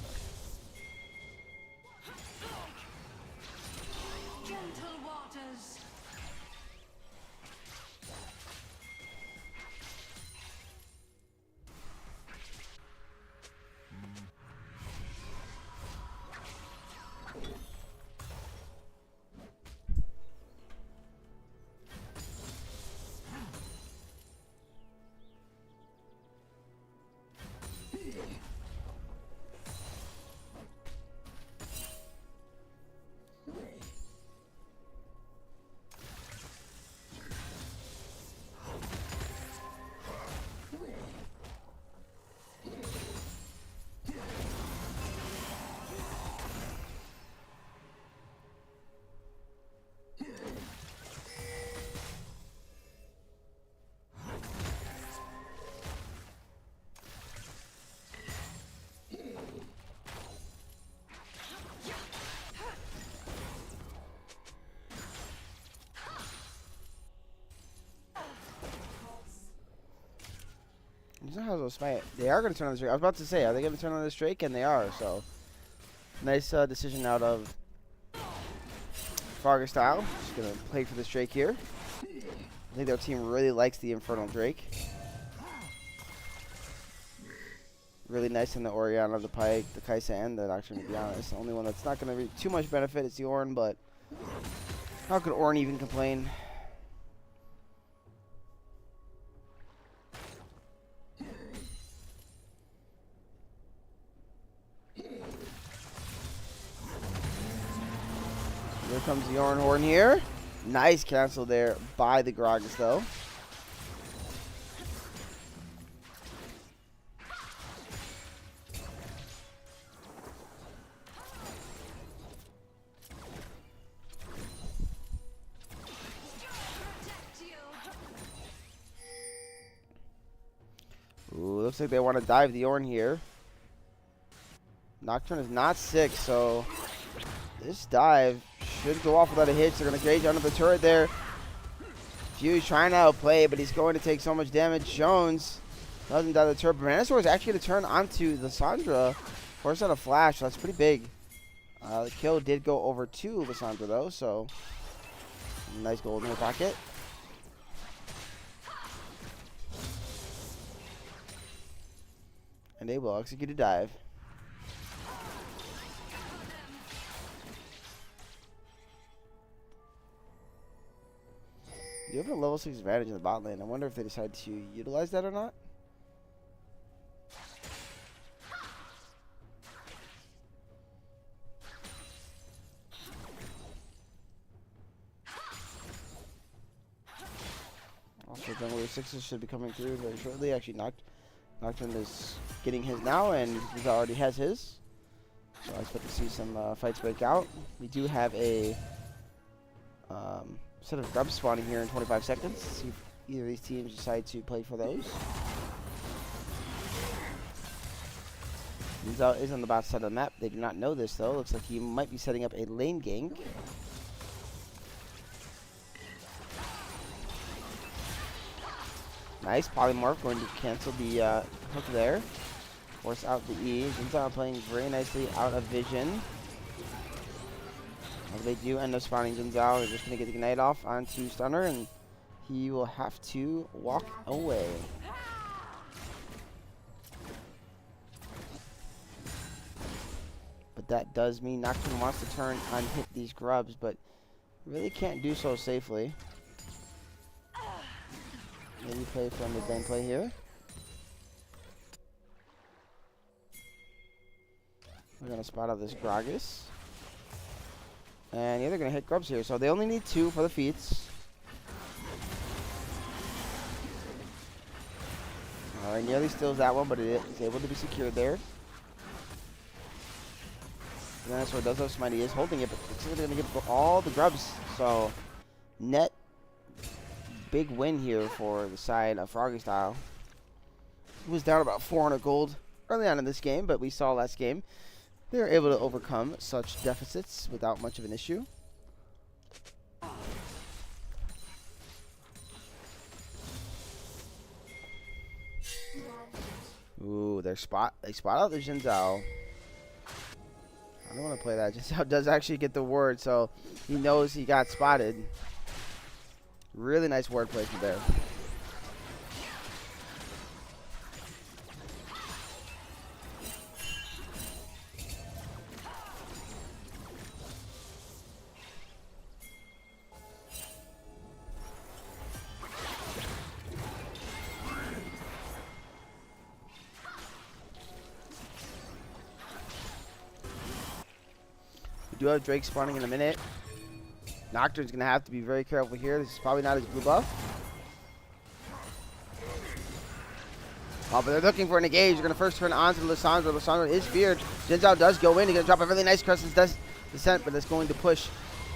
Gentle waters. They are going to turn on this Drake. I was about to say, are they going to turn on this Drake? And they are, so. Nice decision out of Froggy Style. Just going to play for this Drake here. I think their team really likes the Infernal Drake. Really nice in the Orianna, the Pike, the Kaisa, and the Nocturne, to be honest. The only one that's not going to be too much benefit is the Ornn, but how could Ornn even complain? Here comes the Ornn Horn here. Nice cancel there by the Gragas, though. Ooh, looks like they want to dive the Ornn here. Nocturne is not sick, so this dive should go off without a hitch. They're going to gauge under the turret there. Fuse trying to outplay, but he's going to take so much damage. Jones doesn't die the turret. Venusaur is actually going to turn onto the Lissandra. Force out a flash, so that's pretty big. The kill did go over to Lissandra, though, so nice gold in her pocket. And they will execute a dive. You have a level 6 advantage in the bot lane. I wonder if they decide to utilize that or not. Also, Jungle 6s should be coming through very shortly. Actually, Nocturne is getting his now, and he already has his. So I expect to see some fights break out. We do have a set of grubs spawning here in 25 seconds. See if either of these teams decide to play for those. Zinzao is on the bot side of the map. They do not know this though. Looks like he might be setting up a lane gank. Nice polymorph, going to cancel the hook there. Force out the E. Zinzao playing very nicely out of vision. If they do end up spawning Zinzao, they're just going to get the ignite off onto Stunner, and he will have to walk away. But that does mean Nocturne wants to turn and hit these grubs, but really can't do so safely. Maybe play for a mid-lane play here. We're going to spot out this Gragas. And yeah, they're going to hit grubs here. So they only need 2 for the feats. Alright, nearly steals that one, but it is able to be secured there. The Dinosaur does have Smite. He is holding it, but it's going to get all the grubs. So, net big win here for the side of Froggy Style. He was down about 400 gold early on in this game, but we saw last game they were able to overcome such deficits without much of an issue. Ooh, they spot out the Zinzao. I don't want to play that. Zinzao does actually get the word, so he knows he got spotted. Really nice word placement there. We do have Drake spawning in a minute. Nocturne's going to have to be very careful here. This is probably not his blue buff. Oh, but they're looking for an engage. They're going to first turn on to Lissandra. Lissandra is feared. Zinzao does go in. He's going to drop a really nice Crescent's Descent, but it's going to push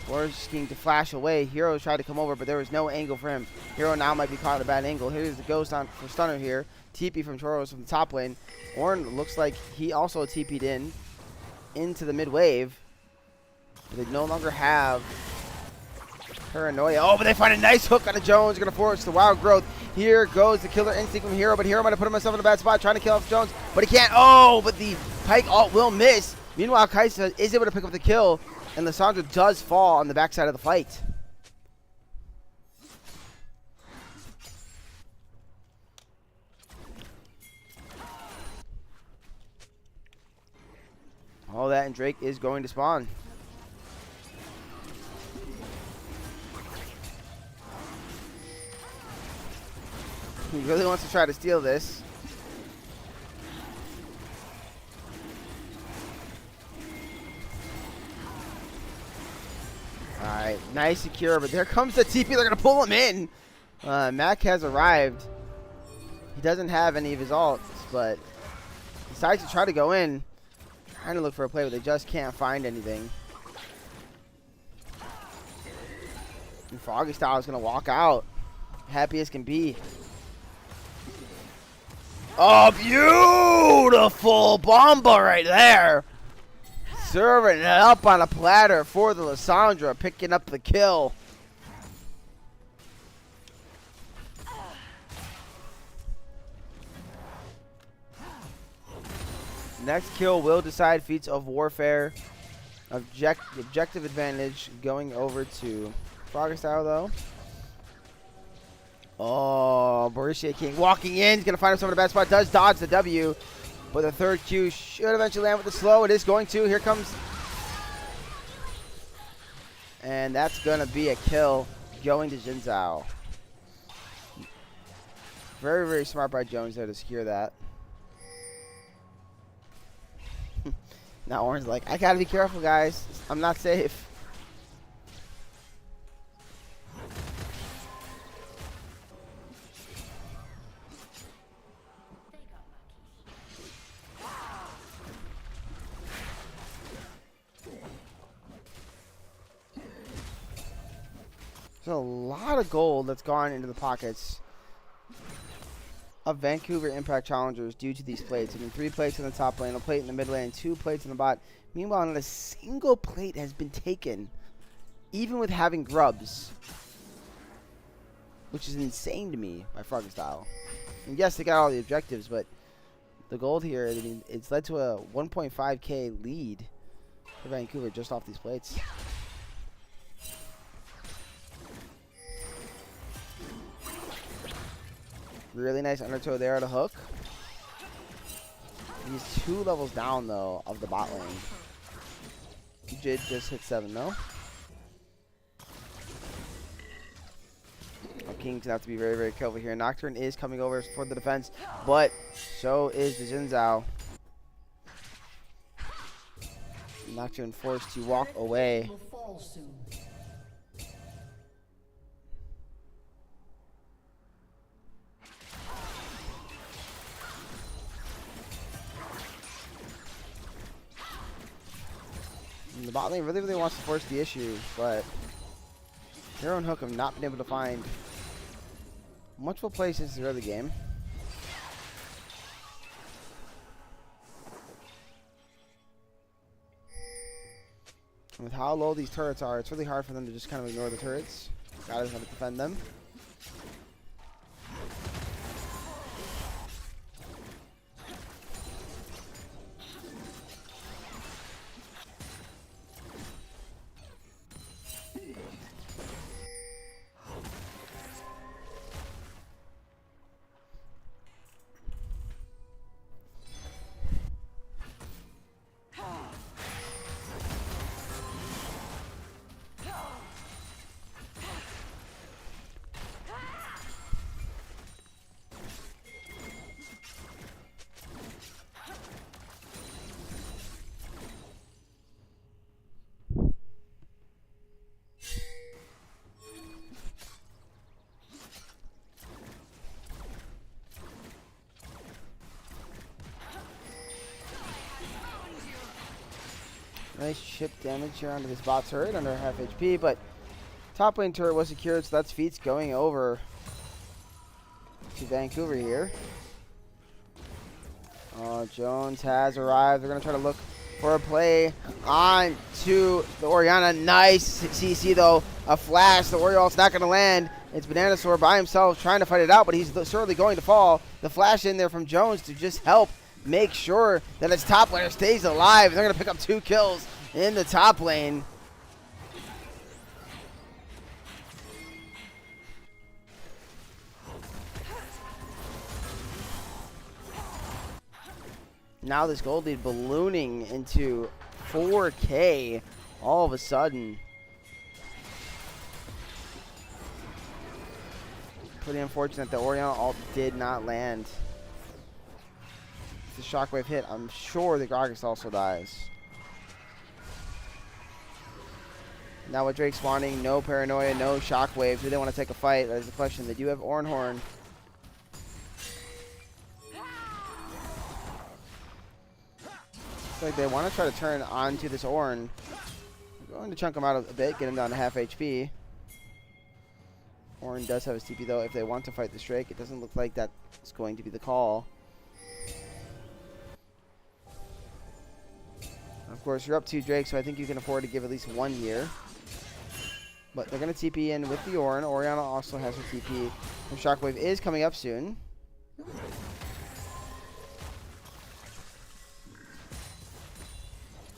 Forest King to flash away. Heroes tried to come over, but there was no angle for him. Hero now might be caught in a bad angle. Here's the ghost on for Stunner here. TP from Choros from the top lane. Ornn looks like he also TP'd into the mid wave. But they no longer have Paranoia. Oh, but they find a nice hook on a Jones. Going to force the wild growth. Here goes the killer instinct from Hero, but Hero might have put himself in a bad spot trying to kill off Jones, but he can't. Oh, but the Pike ult will miss. Meanwhile, Kaisa is able to pick up the kill, and Lissandra does fall on the backside of the fight. All that, and Drake is going to spawn. He really wants to try to steal this. Alright, nice secure, but there comes the TP. They're going to pull him in. Mac has arrived. He doesn't have any of his ults, but decides to try to go in. Trying to look for a play, but they just can't find anything. And Froggy Style is going to walk out. Happy as can be. Oh, beautiful bomba right there. Serving it up on a platter for the Lissandra, picking up the kill. Next kill will decide feats of warfare. Objective advantage going over to Froggy Style though. Oh, Borussia King walking in. He's going to find himself in a bad spot. Does dodge the W. But the third Q should eventually land with the slow. It is going to. Here comes. And that's going to be a kill going to Zinzao. Very, very smart by Jones there to secure that. Now Ornn's like, I got to be careful, guys. I'm not safe. a lot of gold that's gone into the pockets of Vancouver Impact Challengers due to these plates. I mean, 3 plates in the top lane, a plate in the mid lane, 2 plates in the bot. Meanwhile, not a single plate has been taken, even with having grubs, which is insane to me by Froggy Style. And yes, they got all the objectives, but the gold here, I mean, it's led to a 1.5k lead for Vancouver just off these plates. Really nice undertow there at a hook. He's 2 levels down, though, of the bot lane. Jid just hit 7, though. King's gonna have to be very, very careful here. Nocturne is coming over for the defense, but so is the Jin Zhao. Nocturne forced to walk away. And the bot lane really, really wants to force the issue, but Hero and Hook have not been able to find much of a play since the early game. And with how low these turrets are, it's really hard for them to just kind of ignore the turrets. Gotta have to defend them. Nice chip damage here onto this bot turret under half HP, but top lane turret was secured, so that's feats going over to Vancouver here. Jones has arrived. They're going to try to look for a play on to the Orianna. Nice CC though. A flash. The Oriole's not going to land. It's Bananasaur by himself trying to fight it out, but he's certainly going to fall. The flash in there from Jones to just help make sure that his top laner stays alive. They're going to pick up 2 kills in the top lane. Now this gold lead ballooning into 4K all of a sudden. Pretty unfortunate that Orianna ult did not land. If the shockwave hit, I'm sure the Gragas also dies. Now with Drake spawning, no paranoia, no shockwave. Do they want to take a fight? That is the question. They do have Ornhorn. Looks like they want to try to turn onto this Ornn. I'm going to chunk him out a bit, get him down to half HP. Ornn does have his TP though. If they want to fight this Drake, it doesn't look like that's going to be the call. Of course, you're up 2 Drake, so I think you can afford to give at least 1 here. But they're going to TP in with the Ornn. Orianna also has her TP. And Shockwave is coming up soon.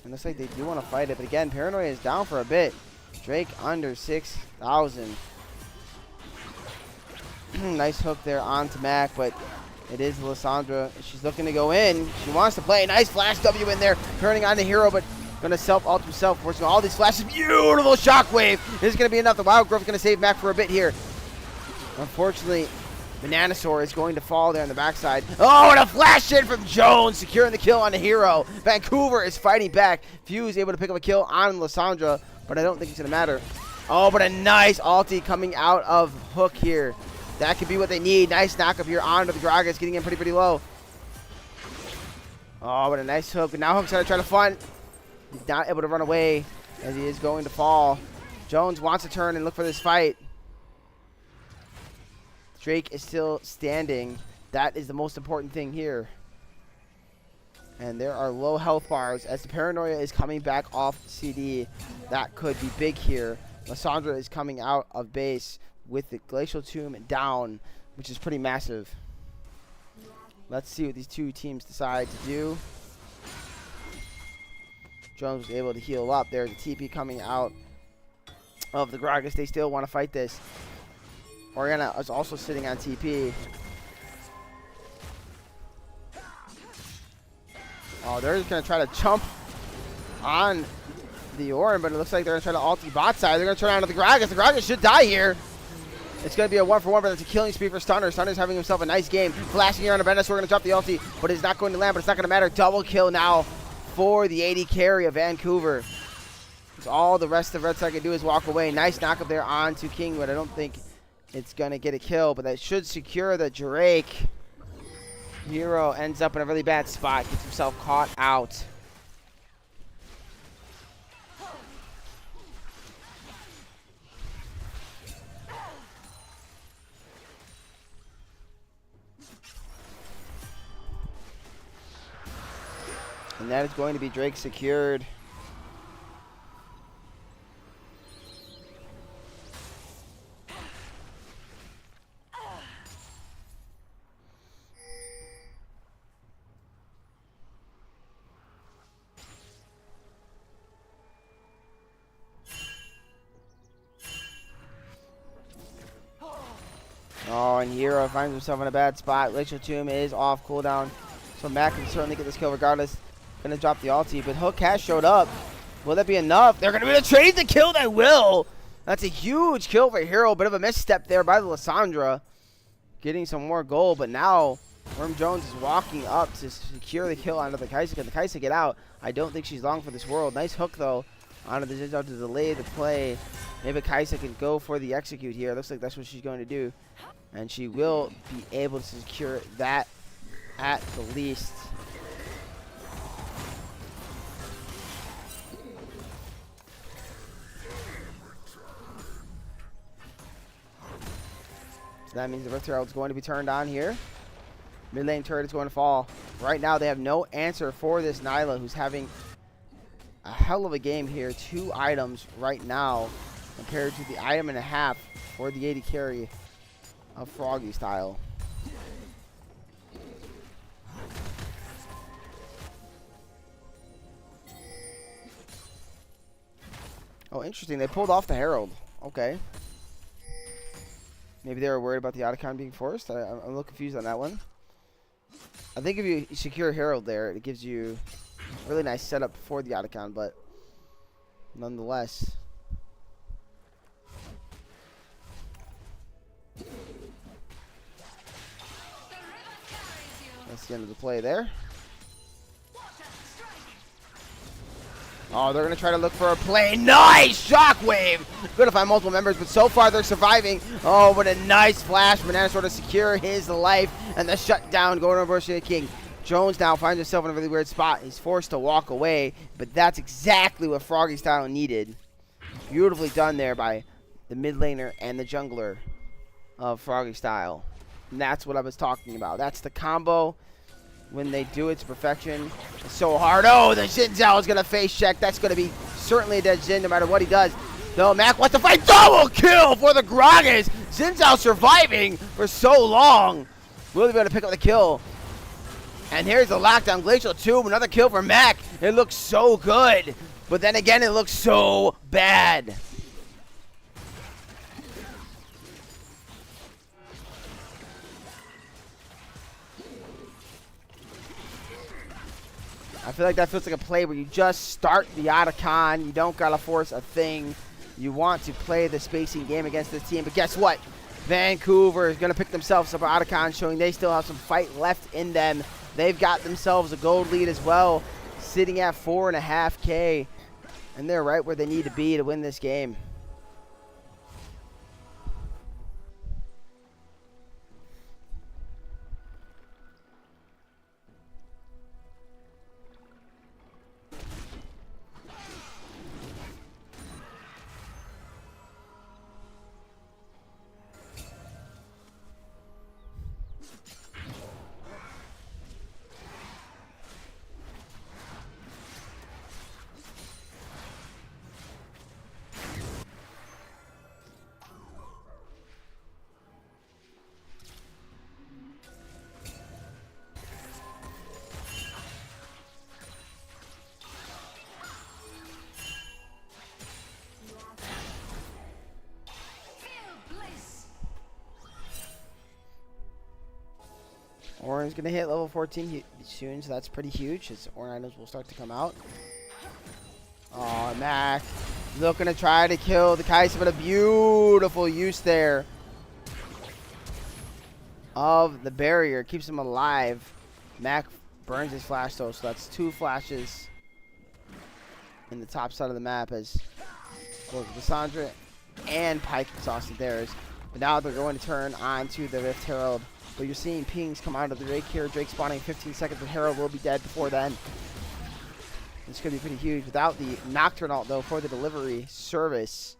And looks like they do want to fight it. But again, Paranoia is down for a bit. Drake under 6,000. Nice hook there onto Mac, but it is Lissandra. She's looking to go in. She wants to play. Nice flash W in there. Turning on the hero, but going to self-ult himself. Forcing all these flashes. Beautiful shockwave. This is going to be enough. The Wild Growth is going to save Mac for a bit here. Unfortunately, Bananasaur is going to fall there on the backside. Oh, and a flash in from Jones, securing the kill on the hero. Vancouver is fighting back. Fuse able to pick up a kill on Lissandra, but I don't think it's going to matter. Oh, but a nice ulti coming out of Hook here. That could be what they need. Nice knock up here onto the Gragas, getting in pretty low. Oh, but a nice hook. Now Hook's going to try to fun. He's not able to run away as he is going to fall. Jones wants to turn and look for this fight. Drake is still standing. That is the most important thing here. And there are low health bars as the Paranoia is coming back off CD. That could be big here. Lysandra is coming out of base with the Glacial Tomb down, which is pretty massive. Let's see what these two teams decide to do. Jones was able to heal up. There's a TP coming out of the Gragas. They still want to fight this. Oriana is also sitting on TP. Oh, they're just going to try to jump on the Orin, but it looks like they're going to try to ulti bot side. They're going to turn around to the Gragas. The Gragas should die here. It's going to be a 1-for-1, but that's a killing spree for Stunner. Stunner's having himself a nice game. Flashing here on a Venusaur. We're going to drop the ulti, but it's not going to land, but it's not going to matter. Double kill now for the AD carry of Vancouver. So all the rest of Red Side can do is walk away. Nice knock up there onto King, but I don't think it's going to get a kill, but that should secure the Drake. Hero ends up in a really bad spot, gets himself caught out. And that is going to be Drake secured. Oh, and Hero finds himself in a bad spot. Glacial Tomb is off cooldown, so Mac can certainly get this kill regardless. Gonna drop the ulti, but Hook has showed up. Will that be enough? They're gonna be able to trade the kill. They will. That's a huge kill for Hero. Bit of a misstep there by the Lysandra. Getting some more gold, but now Worm Jones is walking up to secure the kill onto the Kaisa. Can the Kaisa get out? I don't think she's long for this world. Nice hook though onto the Zinzao to delay the play. Maybe Kaisa can go for the execute here. Looks like that's what she's going to do. And she will be able to secure that at the least. So that means the Rift Herald is going to be turned on here. Mid lane turret is going to fall. Right now they have no answer for this Nyla, who's having a hell of a game here. 2 items right now compared to the item and a half for the AD carry of Froggy Style. Oh, interesting. They pulled off the Herald. Okay. Maybe they were worried about the Otacon being forced. I'm a little confused on that one. I think if you secure Herald there, it gives you a really nice setup for the Otacon, but nonetheless. That's the end of the play there. Oh, they're going to try to look for a play. Nice shockwave. Good to find multiple members, but so far they're surviving. Oh, what a nice flash. Banana sort of secure his life, and the shutdown going over to the King. Jones now finds himself in a really weird spot. He's forced to walk away, but that's exactly what Froggy Style needed. Beautifully done there by the mid laner and the jungler of Froggy Style. And that's what I was talking about. That's the combo when they do it to perfection. It's so hard. Oh, the Zinzao is going to face check. That's going to be certainly a dead Zin no matter what he does. No, Mac wants to fight. Double kill for the Gragas. Zinzao surviving for so long. Will they be able to pick up the kill? And here's the lockdown. Glacial Tomb. Another kill for Mac. It looks so good. But then again, it looks so bad. I feel like that feels like a play where you just start the Otacon. You don't got to force a thing. You want to play the spacing game against this team. But guess what? Vancouver is going to pick themselves up an Otacon, showing they still have some fight left in them. They've got themselves a gold lead as well, sitting at 4.5K. And they're right where they need to be to win this game. Orin's going to hit level 14 soon, so that's pretty huge. His Orin items will start to come out. Oh, Mac looking to try to kill the Kai'Sa, but a beautiful use there of the barrier. Keeps him alive. Mac burns his flash though, so that's 2 flashes in the top side of the map as both Lissandra and Pike exhausted theirs. But now they're going to turn on to the Rift Herald. But you're seeing pings come out of the Drake here. Drake spawning 15 seconds, but Herald will be dead before then. This could be pretty huge. Without the Nocturne ult, though, for the delivery service,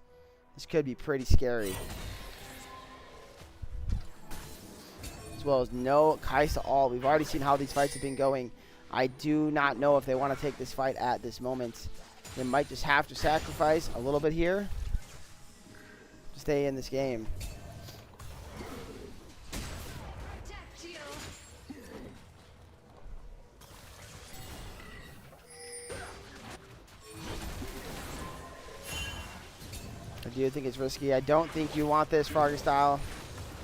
this could be pretty scary. As well as no Kai'Sa ult. We've already seen how these fights have been going. I do not know if they want to take this fight at this moment. They might just have to sacrifice a little bit here to stay in this game. I do think it's risky. I don't think you want this, Froggy Style.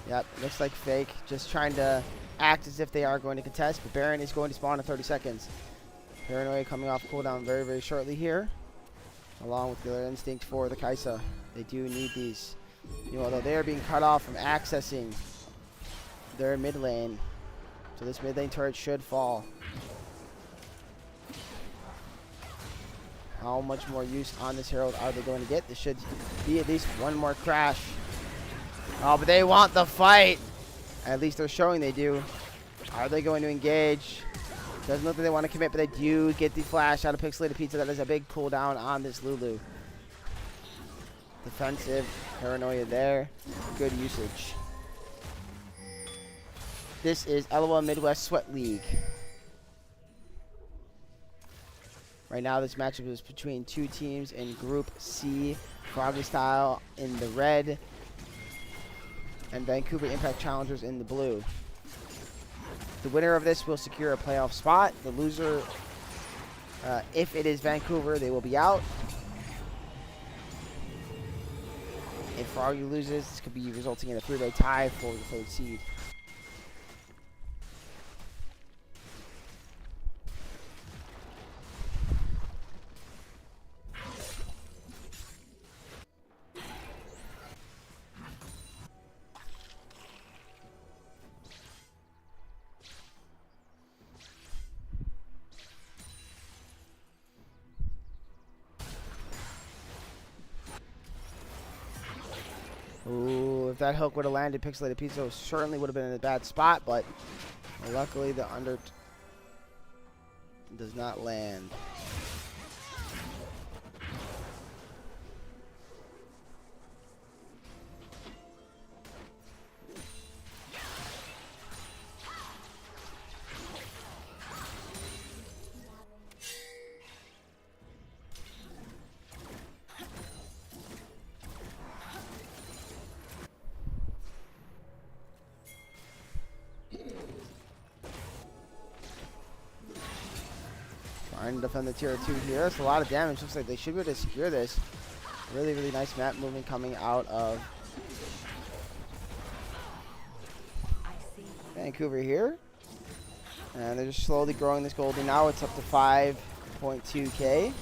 Yep, looks like fake. Just trying to act as if they are going to contest, but Baron is going to spawn in 30 seconds. Paranoia coming off cooldown very, very shortly here, along with the other instinct for the Kai'Sa. They do need these. You know, although they are being cut off from accessing their mid lane, so this mid lane turret should fall. How much more use on this Herald are they going to get? This should be at least one more crash. Oh, but they want the fight. At least they're showing they do. Are they going to engage? Doesn't look like they want to commit, but they do get the flash out of Pixelated Pizza. That is a big cooldown on this Lulu. Defensive paranoia there. Good usage. This is LOLMidwest Sweat League. Right now, this matchup is between 2 teams in Group C. Froggy Style in the red and Vancouver Impact Challengers in the blue. The winner of this will secure a playoff spot. The loser, if it is Vancouver, they will be out. If Froggy loses, this could be resulting in a 3-way tie for the 3rd seed. Ooh, if that hook would have landed, Pixelated Pizza certainly would have been in a bad spot, but luckily the under does not land. Trying to defend the tier 2 here. That's a lot of damage. Looks like they should be able to secure this. Really, really nice map movement coming out of Vancouver here. And they're just slowly growing this gold. And now it's up to 5.2k.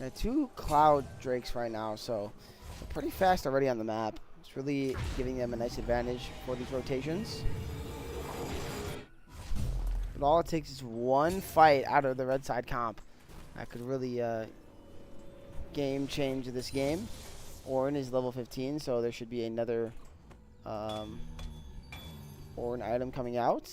And 2 Cloud Drakes right now, so they're pretty fast already on the map. It's really giving them a nice advantage for these rotations. But all it takes is one fight out of the red side comp. That could really game change this game. Orin is level 15, so there should be another Orin item coming out.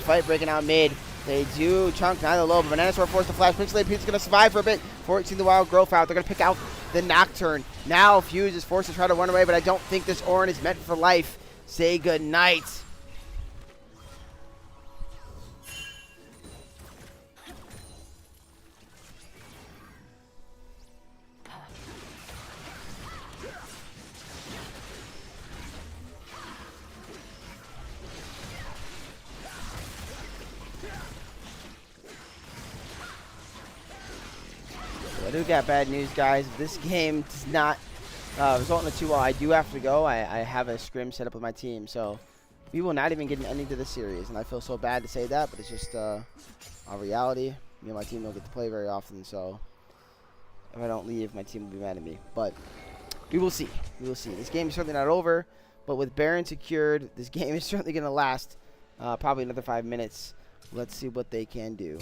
Fight breaking out mid. They do chunk neither low, but Banana Sword forced to flash. Pixelated Pizza's going to survive for a bit. Forcing the wild growth out. They're going to pick out the Nocturne. Now Fuse is forced to try to run away, but I don't think this Orin is meant for life. Say good night. I do got bad news, guys. If this game does not result in a 2-0, I do have to go. I have a scrim set up with my team, so we will not even get an ending to this series. And I feel so bad to say that, but it's just our reality. Me and my team don't get to play very often, so if I don't leave, my team will be mad at me. But we will see. We will see. This game is certainly not over, but with Baron secured, this game is certainly going to last probably another 5 minutes. Let's see what they can do.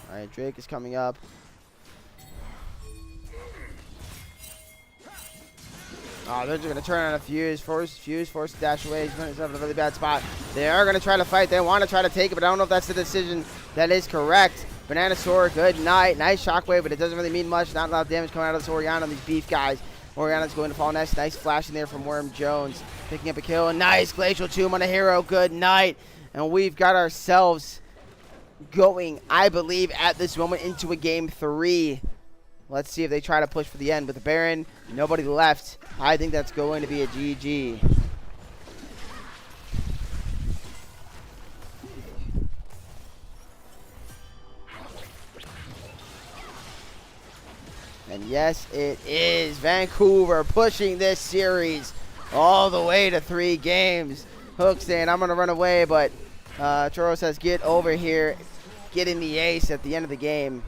All right, Drake is coming up. Oh, they're just going to turn on a Fuse. Fuse forced to dash away. He's putting himself in a really bad spot. They are going to try to fight. They want to try to take it, but I don't know if that's the decision that is correct. Banana Sword, good night. Nice shockwave, but it doesn't really mean much. Not a lot of damage coming out of this Oriana on these beef guys. Oriana's going to fall next. Nice flash in there from Worm Jones. Picking up a kill. A nice Glacial Tomb on a hero. Good night. And we've got ourselves going, I believe, at this moment into a game 3. Let's see if they try to push for the end. With the Baron, nobody left. I think that's going to be a GG. And yes, it is Vancouver pushing this series all the way to 3 games. Hook saying, I'm going to run away, but Churro says, get over here, getting the ace at the end of the game.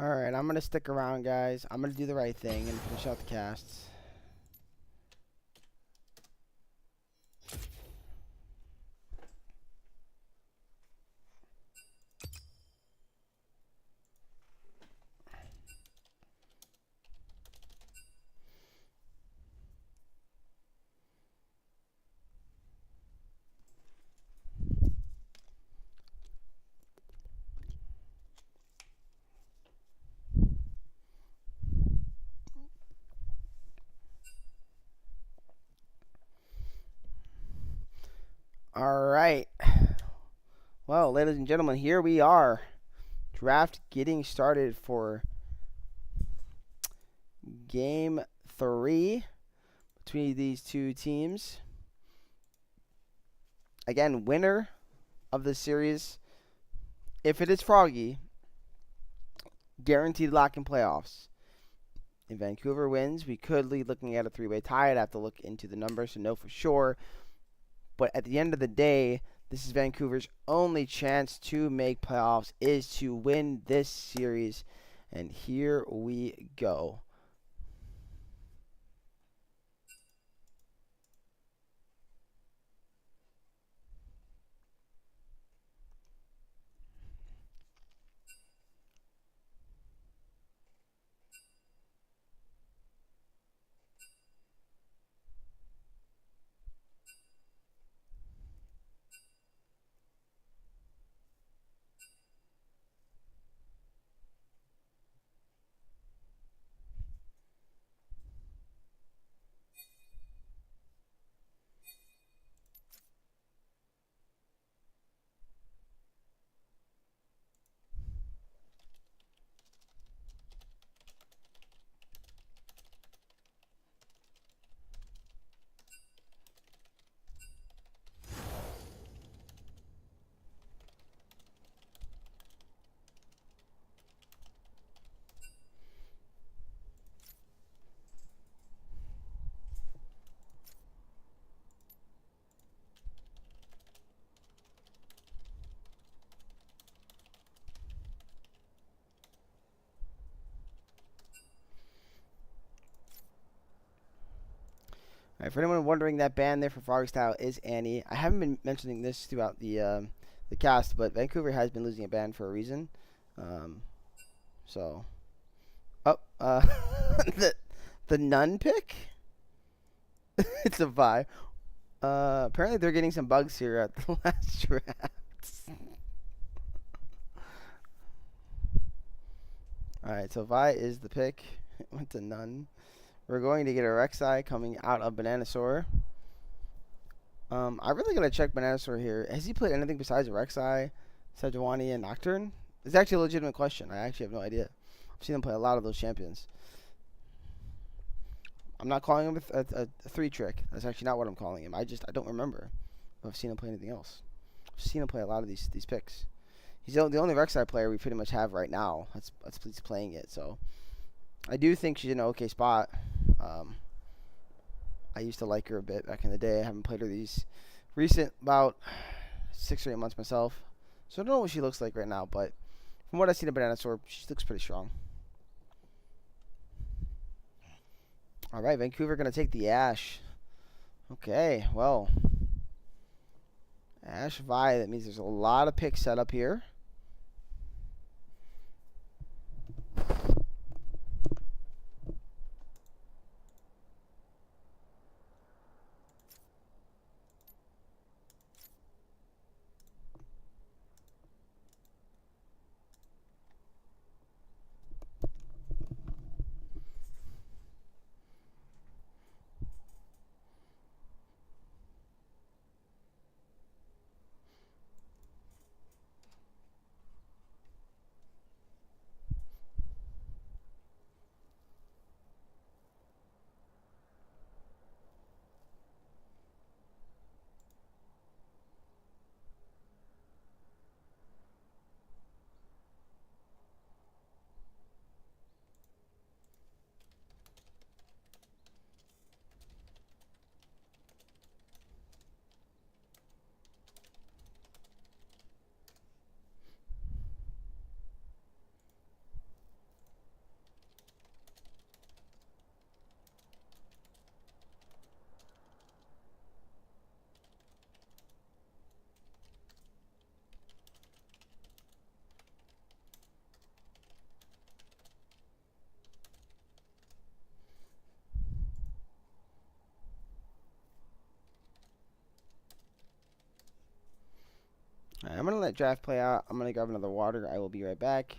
Alright, I'm going to stick around, guys. I'm going to do the right thing and finish out the casts. Alright. Well, ladies and gentlemen, here we are. Draft getting started for game 3 between these two teams. Again, winner of the series, if it is Froggy, guaranteed lock in playoffs. If Vancouver wins, we could be looking at a 3-way tie. I'd have to look into the numbers to know for sure. But at the end of the day, this is Vancouver's only chance to make playoffs is to win this series. And here we go. All right, for anyone wondering, that band there for Froggy Style is Annie. I haven't been mentioning this throughout the cast, but Vancouver has been losing a band for a reason. So, the nun pick. It's a Vi. Apparently they're getting some bugs here at the last draft. All right, so Vi is the pick. Went to nun. We're going to get a Rek'Sai coming out of Bananasaur. I really gotta check Bananasaur here. Has he played anything besides Rek'Sai, Sejuani, and Nocturne? It's actually a legitimate question. I actually have no idea. I've seen him play a lot of those champions. I'm not calling him a 3-trick. That's actually not what I'm calling him. I don't remember if I've seen him play anything else. I've seen him play a lot of these picks. He's the only Rek'Sai player we pretty much have right now. That's playing it. So I do think she's in an okay spot. I used to like her a bit back in the day. I haven't played her these recent about 6 or 8 months myself. So I don't know what she looks like right now, but from what I've seen of Bananasaur, she looks pretty strong. All right, Vancouver going to take the Ash. Okay, well, Ash Vi, that means there's a lot of picks set up here. Alright, I'm going to let draft play out. I'm going to grab another water. I will be right back.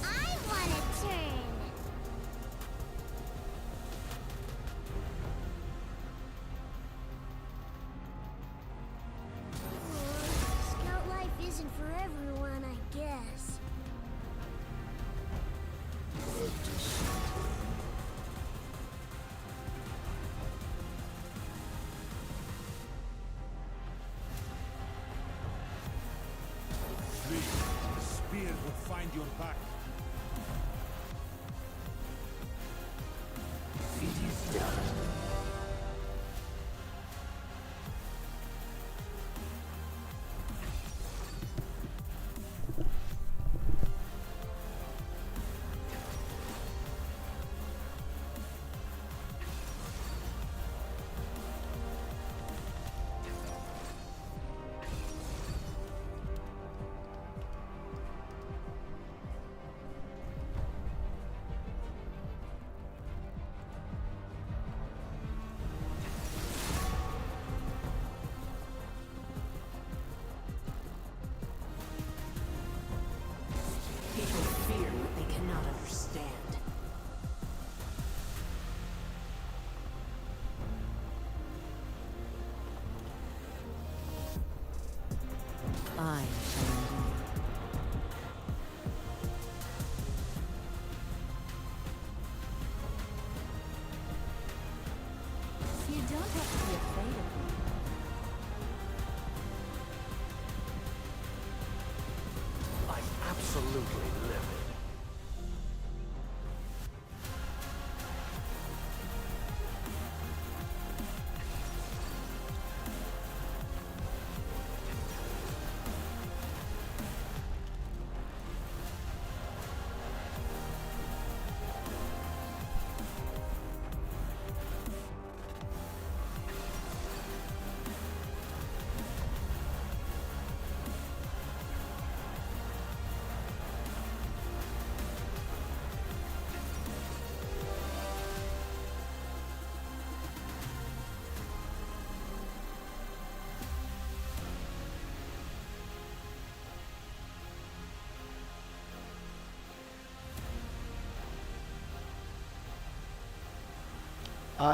I want a turn. Scout life isn't for everyone, I guess. Flee. The spear will find your back.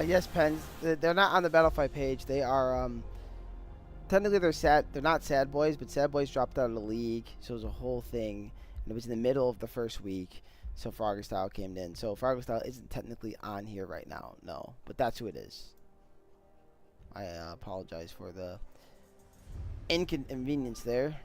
Yes, Pens. They're not on the Battlefight page. They are, technically they're sad. They're not Sad Boys, but Sad Boys dropped out of the league, so it was a whole thing. And it was in the middle of the first week, so Froggy Style came in. So Froggy Style isn't technically on here right now, no. But that's who it is. I apologize for the inconvenience there.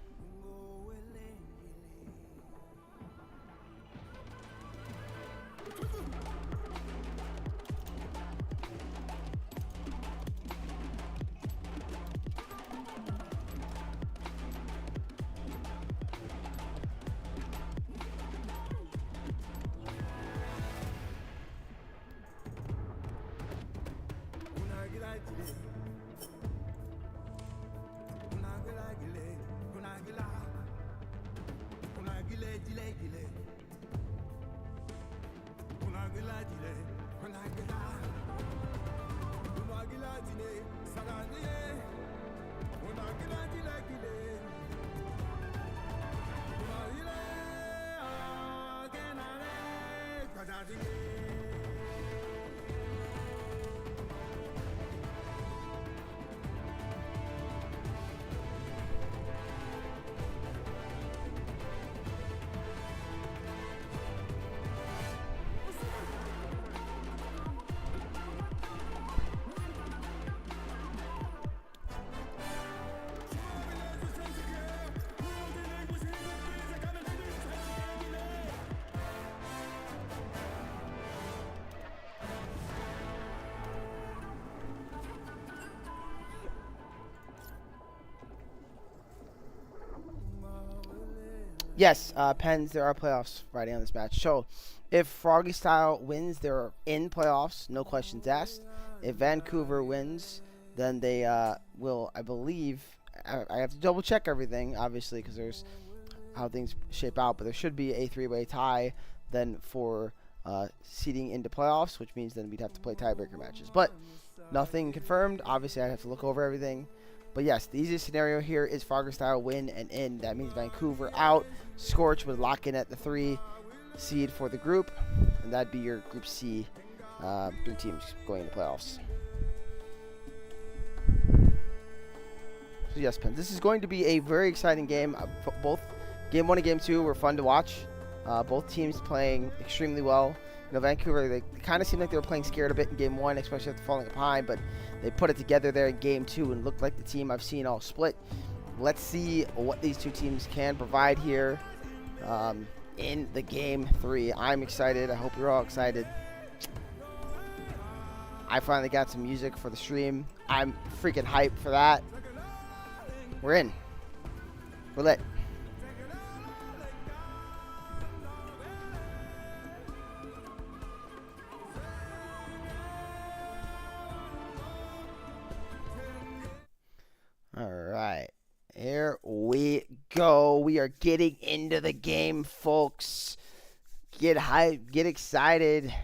Yes, Pens, there are playoffs Friday on this match. So, if Froggy Style wins, they're in playoffs, no questions asked. If Vancouver wins, then they will, I believe, I have to double check everything, obviously, because there's how things shape out, but there should be a three-way tie then for seeding into playoffs, which means then we'd have to play tiebreaker matches. But nothing confirmed. Obviously, I have to look over everything. But yes, the easiest scenario here is Frogger Style win and in. That means Vancouver out. Scorch would lock in at the 3 seed for the group. And that'd be your Group C, 3 teams going into playoffs. So yes, Pens, this is going to be a very exciting game. Both Game 1 and Game 2 were fun to watch. Both teams playing extremely well. You know, Vancouver, they kind of seemed like they were playing scared a bit in Game 1, especially after falling behind, but they put it together there in Game 2 and looked like the team I've seen all split. Let's see what these two teams can provide here in the Game 3. I'm excited. I hope you're all excited. I finally got some music for the stream. I'm freaking hyped for that. We're in. We're lit. All right, here we go. We are getting into the game, folks. Get hyped, get excited.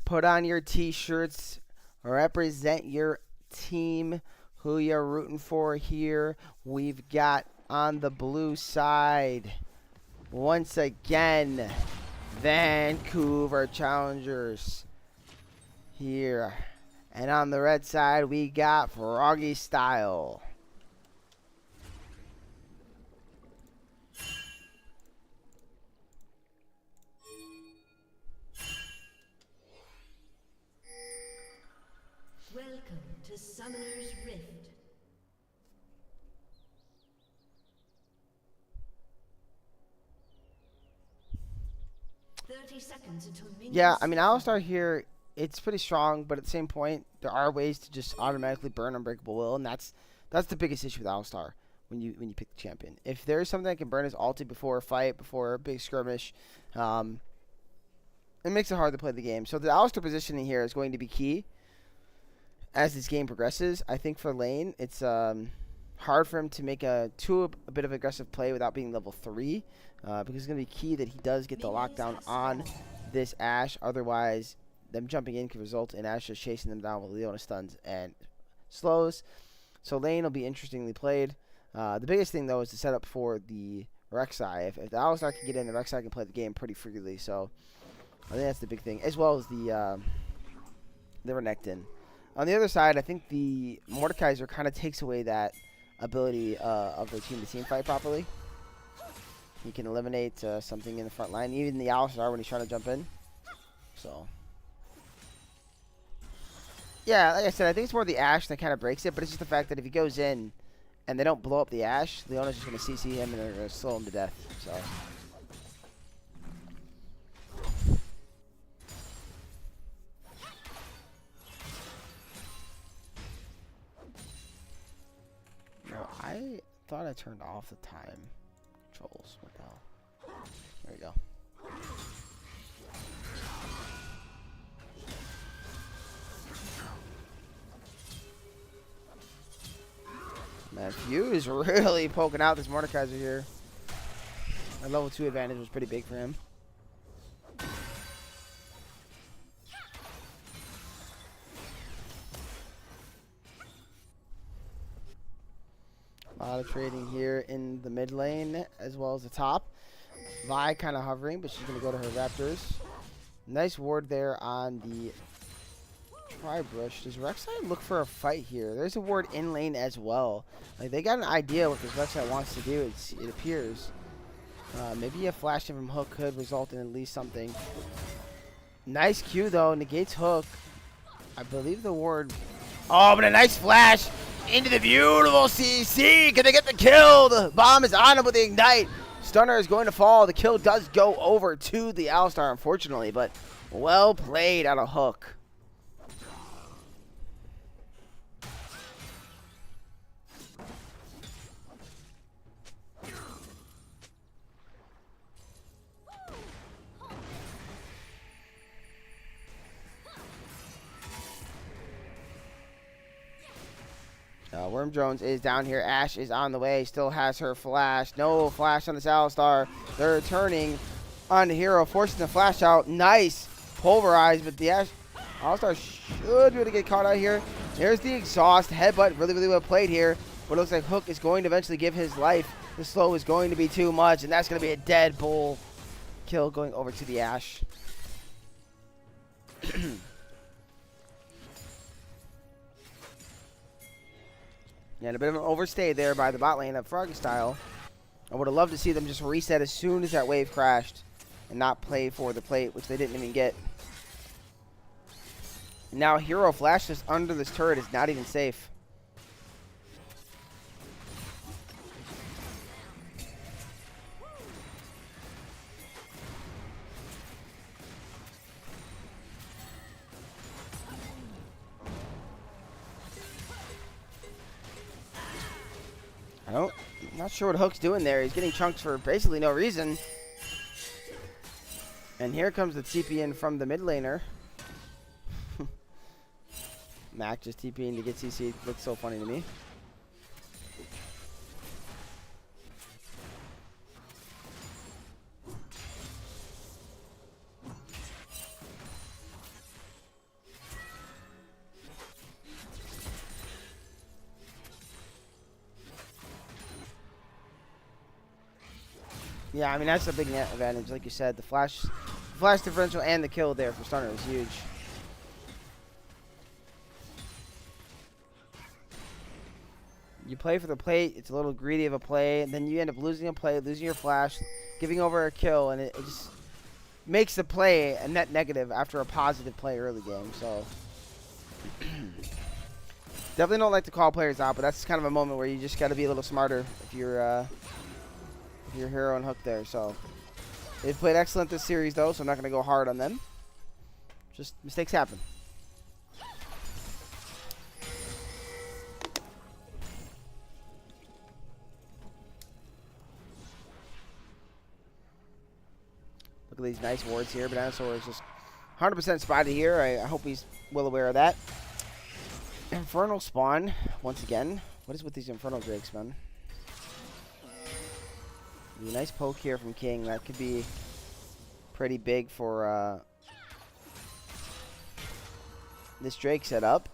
Put on your t-shirts. Represent your team, who you're rooting for here. We've got on the blue side, once again, Vancouver Challengers here. And on the red side, we got Froggy Style. Welcome to Summoner's Rift. 30 seconds until minions Yeah, I mean, spawn. Alistar here, it's pretty strong, but at the same point, there are ways to just automatically burn Unbreakable Will, and that's the biggest issue with Alistar when you pick the champion. If there's something that can burn his ulti before a fight, before a big skirmish, it makes it hard to play the game. So the Alistar positioning here is going to be key as this game progresses. I think for lane, it's hard for him to make a bit of aggressive play without being level 3, because it's going to be key that he does get the lockdown on this Ashe. Otherwise, them jumping in can result in Ashe just chasing them down with Leona stuns and slows. So lane will be interestingly played. The biggest thing, though, is the setup for the Rek'Sai. If the Alistar can get in, the Rek'Sai can play the game pretty freely. So I think that's the big thing, as well as the Renekton. On the other side, I think the Mordekaiser kind of takes away that ability of their team to team fight properly. He can eliminate something in the front line, even the Alistar when he's trying to jump in. So, yeah, like I said, I think it's more the Ashe that kind of breaks it, but it's just the fact that if he goes in and they don't blow up the Ashe, Leona's just going to CC him and they're going to slow him to death. So. No, I thought I turned off the time controls. What the hell? There we go. Man, Few is really poking out this Mordekaiser here. That level 2 advantage was pretty big for him. A lot of trading here in the mid lane as well as the top. Vi kind of hovering, but she's going to go to her Raptors. Nice ward there on the Tri-Brush. Does Rek'Sai look for a fight here? There's a ward in lane as well. Like, they got an idea what this Rek'Sai wants to do, it appears. Maybe a flash from Hook could result in at least something. Nice Q, though. Negates Hook. I believe the ward... Oh, but a nice flash into the beautiful CC. Can they get the kill? The bomb is on him with the Ignite. Stunner is going to fall. The kill does go over to the Alistar, unfortunately, but well played out of Hook. Worm Jones is down here. Ashe is on the way. Still has her flash. No flash on this Alistar. They're turning on the hero, forcing the flash out. Nice. Pulverized, but the Alistar should be able to get caught out here. There's the exhaust. Headbutt really, really well played here. But it looks like Hook is going to eventually give his life. The slow is going to be too much, and that's going to be a dead bull kill going over to the Ashe. Yeah, and a bit of an overstay there by the bot lane of Froggy Style. I would have loved to see them just reset as soon as that wave crashed and not play for the plate, which they didn't even get. Now Hero Flash just under this turret is not even safe. I'm not sure what Hook's doing there. He's getting chunks for basically no reason. And here comes the TP in from the mid laner. Mac just TPing to get CC. Looks so funny to me. Yeah, I mean, that's a big net advantage. Like you said, the flash differential and the kill there for Stunner is huge. You play for the plate, it's a little greedy of a play, and then you end up losing a play, losing your flash, giving over a kill, and it just makes the play a net negative after a positive play early game. So definitely don't like to call players out, but that's kind of a moment where you just got to be a little smarter if you're Hero and Hook there. So They've played excellent this series, though, so I'm not going to go hard on them. Just mistakes happen. Look at these nice wards here. Bananasaur is just 100% spotted here. I hope he's well aware of that. Infernal spawn, once again. What is with these Infernal Drakes, man? A nice poke here from King. That could be pretty big for this Drake setup.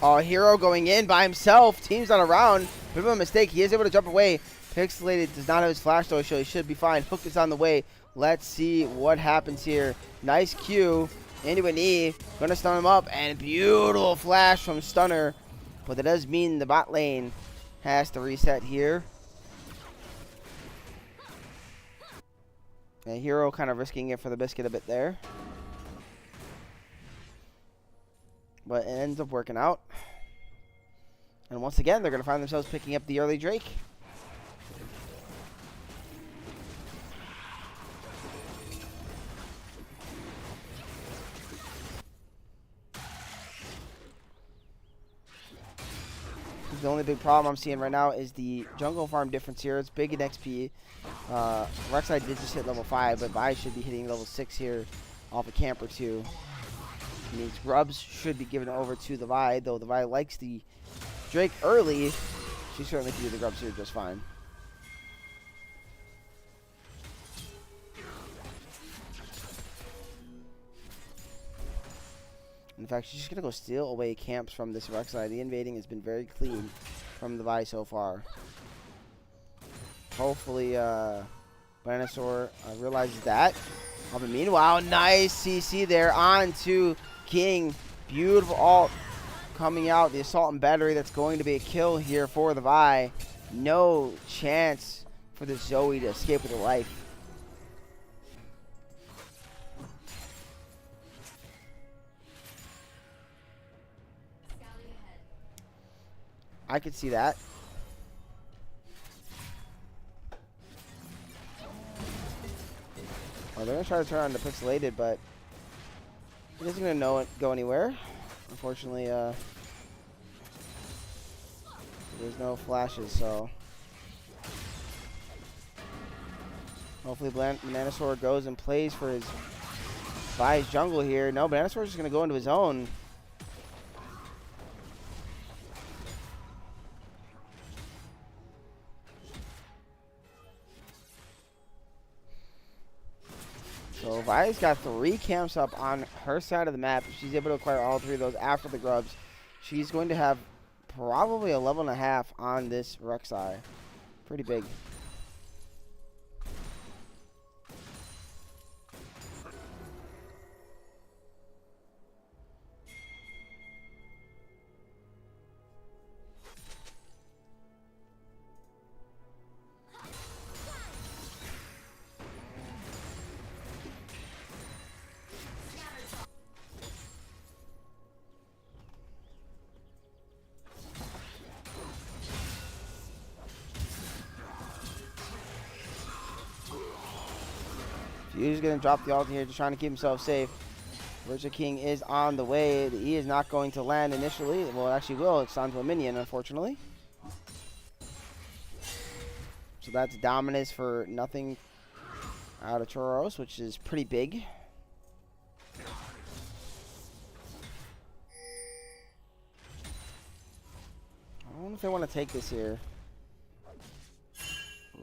Oh, Hero going in by himself. Team's not around. Bit of a mistake. He is able to jump away. Pixelated does not have his flash though, so he should be fine. Hook is on the way. Let's see what happens here. Nice Q into an E. Gonna stun him up, and beautiful flash from Stunner. But that does mean the bot lane has to reset here. And Hero kind of risking it for the biscuit a bit there. But it ends up working out. And once again, they're going to find themselves picking up the early Drake. The only big problem I'm seeing right now is the jungle farm difference here. It's big in XP. Rek'Sai did just hit level 5, but Vi should be hitting level 6 here off a camp or two. It means Grubs should be given over to the Vi, though the Vi likes the Drake early. She certainly can do the Grubs here just fine. In fact, she's just going to go steal away camps from this Rek'Sai. The invading has been very clean from the Vi so far. Hopefully, Bananasaur realizes that. But meanwhile, nice CC there on to King. Beautiful ult coming out. The Assault and Battery, that's going to be a kill here for the Vi. No chance for the Zoe to escape with her life. I could see that. Well, they're going to try to turn on the Pixelated, but it isn't going to go anywhere. Unfortunately, there's no flashes, so hopefully Bananasaur goes and plays for his Vi's jungle here. No, Bananasaur's just going to go into his own. So Vi's got 3 camps up on her side of the map. If she's able to acquire all 3 of those after the Grubs, she's going to have probably a level and a half on this Rek'Sai. Pretty big. He's going to drop the ult here, just trying to keep himself safe. Virtua King is on the way. The E is not going to land initially. Well, it actually will. It's onto a minion, unfortunately. So that's Dominus for nothing out of Choros, which is pretty big. I don't know if they want to take this here.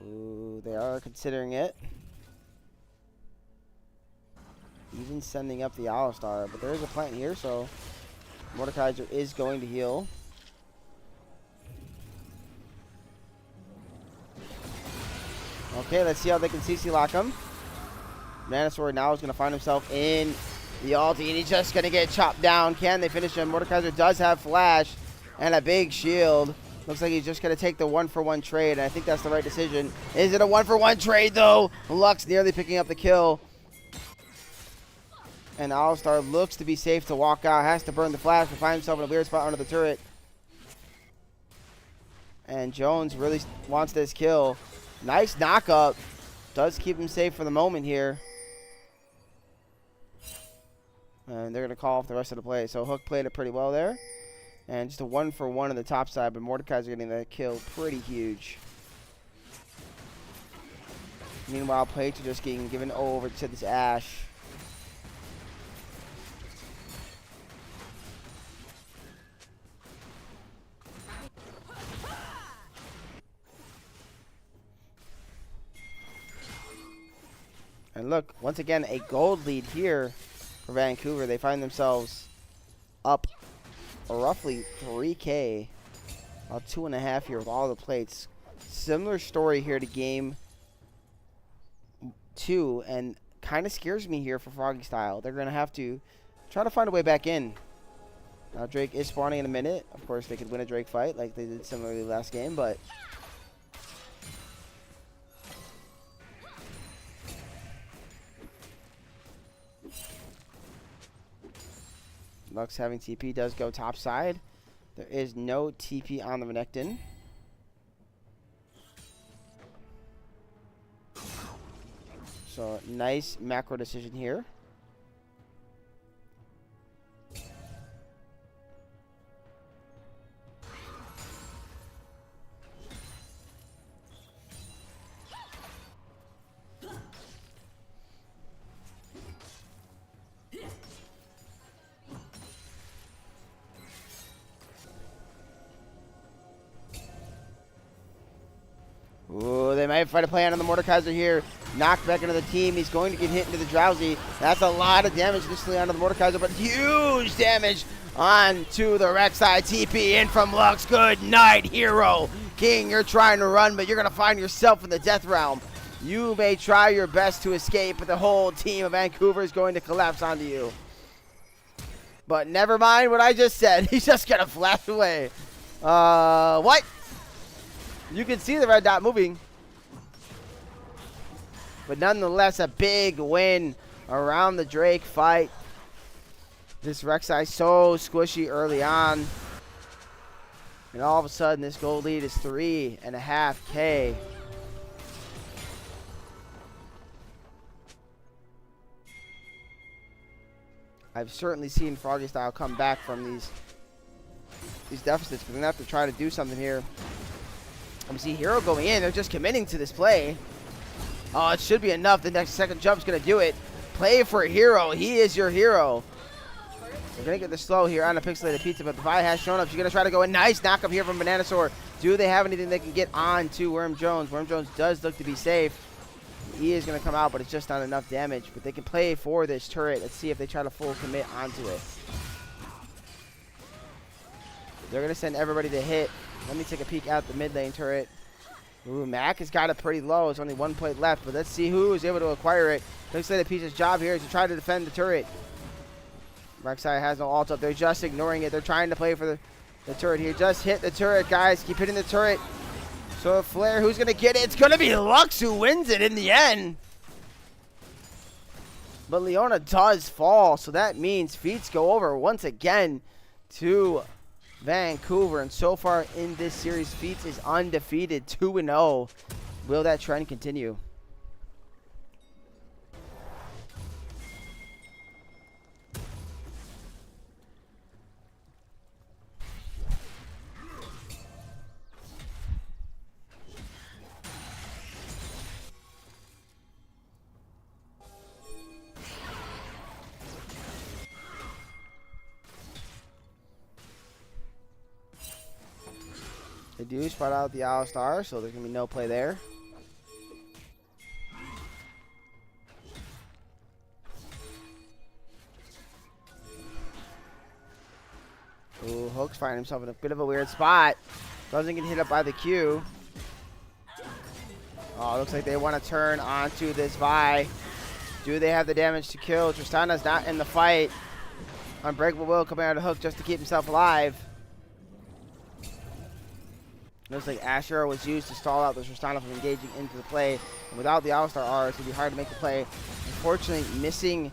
Ooh, they are considering it. Even sending up the Alistar, but there is a plant here, so Mordekaiser is going to heal. Okay, let's see how they can CC lock him. Bananasaur now is going to find himself in the ulti, and he's just going to get chopped down. Can they finish him? Mordekaiser does have flash and a big shield. Looks like he's just going to take the 1-for-1 trade, and I think that's the right decision. Is it a 1-for-1 trade, though? Lux nearly picking up the kill. And Alistar looks to be safe to walk out. Has to burn the flash to find himself in a weird spot under the turret. And Jones really wants this kill. Nice knock up. Does keep him safe for the moment here. And they're going to call off the rest of the play. So Hook played it pretty well there. And just a 1-for-1 on the top side. But Mordecai's getting that kill pretty huge. Meanwhile, plates are just getting given over to this Ashe. And look, once again, a gold lead here for Vancouver. They find themselves up roughly 3K. About 2.5 here with all the plates. Similar story here to game 2, and kind of scares me here for Froggy Style. They're going to have to try to find a way back in. Now Drake is spawning in a minute. Of course, they could win a Drake fight like they did similarly last game, but Lux having TP does go top side. There is no TP on the Renekton. So nice macro decision here. Ooh, they might fight a play on the Mordekaiser here. Knocked back into the team. He's going to get hit into the Drowsy. That's a lot of damage initially onto the Mordekaiser, but huge damage onto the Rek'Sai. TP in from Lux. Good night, hero. King, you're trying to run, but you're going to find yourself in the Death Realm. You may try your best to escape, but the whole team of Vancouver is going to collapse onto you. But never mind what I just said. He's just going to flash away. What? You can see the red dot moving. But nonetheless, a big win around the Drake fight. This Rek'Sai so squishy early on. And all of a sudden, this gold lead is 3.5K. I've certainly seen Froggy Style come back from these deficits, but they're going to have to try to do something here. We see Hero going in. They're just committing to this play. Oh, it should be enough. The next second jump's going to do it. Play for Hero. He is your hero. They're going to get the slow here on a pixelated pizza, but the Vi has shown up. She's going to try to go in. Nice knock up here from Bananasaur. Do they have anything they can get on to Worm Jones? Worm Jones does look to be safe. He is going to come out, but it's just not enough damage. But they can play for this turret. Let's see if they try to full commit onto it. They're going to send everybody to hit. Let me take a peek at the mid lane turret. Ooh, Mac has got it pretty low. There's only 1 plate left, but let's see who is able to acquire it. Looks like the piece's job here is to try to defend the turret. Rek'Sai has no ult up. They're just ignoring it. They're trying to play for the turret here. Just hit the turret, guys. Keep hitting the turret. So a flare, who's going to get it? It's going to be Lux who wins it in the end. But Leona does fall, so that means feats go over once again to Vancouver, and so far in this series, Feats is undefeated, 2-0. Will that trend continue? They do spot out the All-Star, so there's going to be no play there. Ooh, Hook's finding himself in a bit of a weird spot. Doesn't get hit up by the Q. Oh, looks like they want to turn onto this Vi. Do they have the damage to kill? Tristana's not in the fight. Unbreakable Will coming out of Hook just to keep himself alive. Looks like Asher was used to stall out the Tristana from engaging into the play. And without the All-Star R, it's going to be hard to make the play. Unfortunately, missing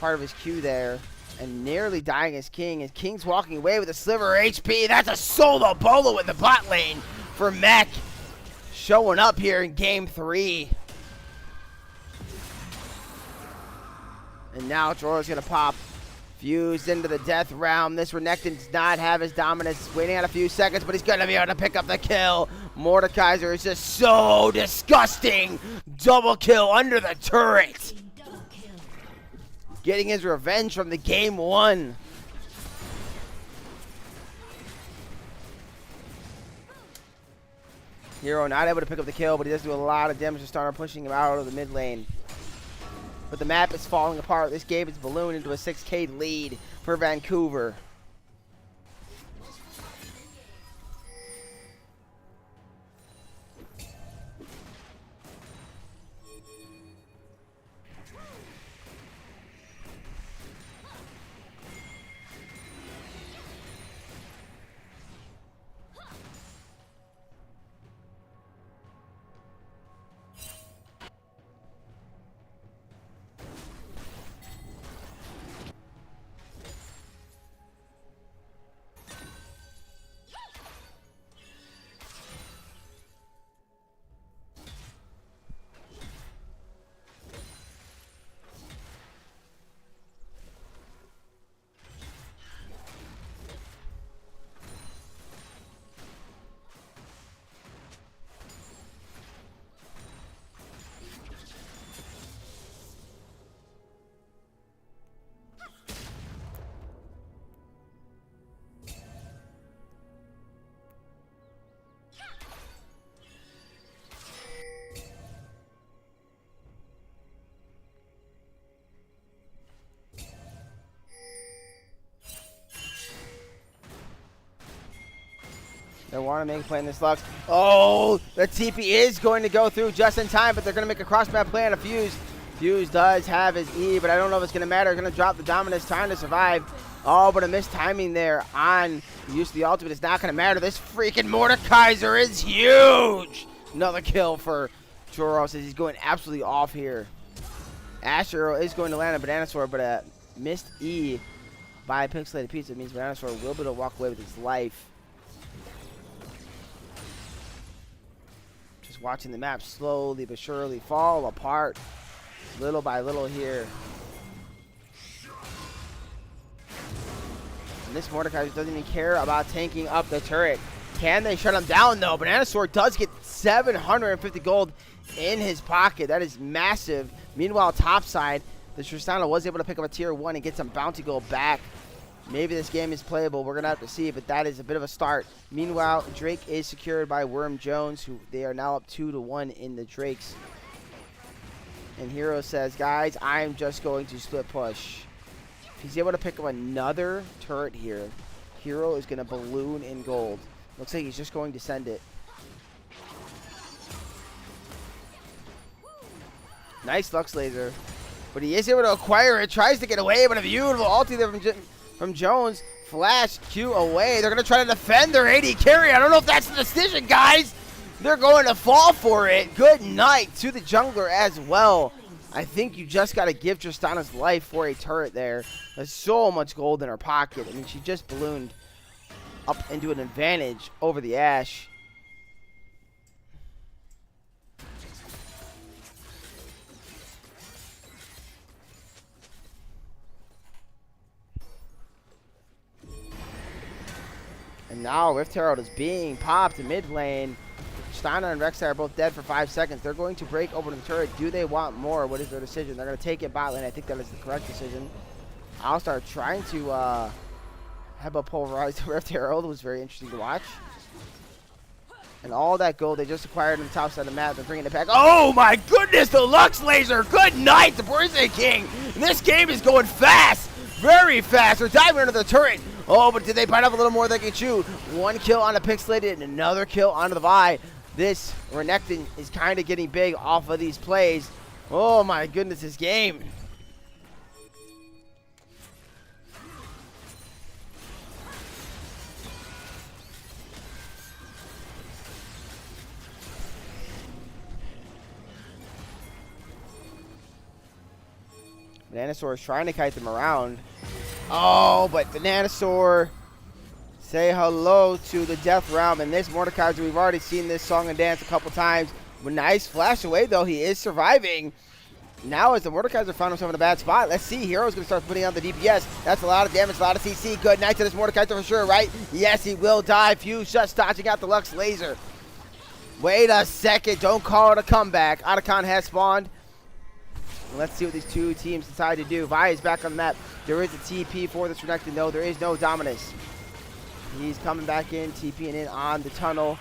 part of his Q there. And nearly dying as King. And King's walking away with a sliver of HP. That's a solo bolo in the bot lane for Mech showing up here in game 3. And now Joro's going to pop. Fused into the death realm. This Renekton does not have his dominance. Waiting on a few seconds, but he's going to be able to pick up the kill. Mordekaiser is just so disgusting. Double kill under the turret. Getting his revenge from the game 1. Hero not able to pick up the kill, but he does do a lot of damage to start pushing him out of the mid lane. But the map is falling apart. This game is ballooned into a 6K lead for Vancouver. They want to make a play in this Lux. Oh, the TP is going to go through just in time, but they're going to make a cross-map play on a Fuse. Fuse does have his E, but I don't know if it's going to matter. They're going to drop the Dominus, trying to survive. Oh, but a missed timing there on the use of the ultimate. It's not going to matter. This freaking Mordekaiser is huge. Another kill for Joro, as he's going absolutely off here. Asher is going to land a Banana Sword, but a missed E by Pixelated Pizza means Banana Sword will be able to walk away with his life. Just watching the map slowly but surely fall apart, little by little here. And this Mordekaiser doesn't even care about tanking up the turret. Can they shut him down, though? Banana Sword does get 750 gold in his pocket. That is massive. Meanwhile, topside, the Tristana was able to pick up a tier 1 and get some bounty gold back. Maybe this game is playable. We're going to have to see, but that is a bit of a start. Meanwhile, Drake is secured by Worm Jones, who they are now up 2-1 in the Drakes. And Hero says, guys, I'm just going to split push. If he's able to pick up another turret here, Hero is going to balloon in gold. Looks like he's just going to send it. Nice Lux Laser. But he is able to acquire it. Tries to get away, but a beautiful ulti there from Jones. Flash Q away. They're going to try to defend their AD carry. I don't know if that's the decision, guys. They're going to fall for it. Good night to the jungler as well. I think you just got to give Tristana's life for a turret there. There's so much gold in her pocket. I mean, she just ballooned up into an advantage over the Ashe. And now Rift Herald is being popped in mid lane. Steiner and Rek'Sai are both dead for 5 seconds. They're going to break open the turret. Do they want more? What is their decision? They're going to take it bot lane. I think that is the correct decision. I'll start trying to have a pulverized Rift Herald. It was very interesting to watch. And all that gold they just acquired on the top side of the map. They're bringing it back. Oh my goodness, the Lux Laser. Good night, the Birthday King. And this game is going fast. Very fast. They're diving into the turret. Oh, but did they bite off a little more than they can chew? One kill on the Pixelated and another kill onto the Vi. This Renekton is kind of getting big off of these plays. Oh my goodness, this game. Bananasaur is trying to kite them around. Oh, but Bananasaur Say hello to the Death Realm. And this Mordekaiser, we've already seen this song and dance a couple times. With nice flash away, though, he is surviving. Now as the Mordekaiser found himself in a bad spot, let's see, Hero's going to start putting on the DPS. That's a lot of damage, a lot of CC. Good night to this Mordekaiser for sure, right? Yes, he will die. Fuse just dodging out the Lux Laser. Wait a second, don't call it a comeback. Otacon has spawned. Let's see what these two teams decide to do. Vi is back on the map. There is a TP for this Renekton, though. There is no Dominus. He's coming back in, TPing in on the tunnel.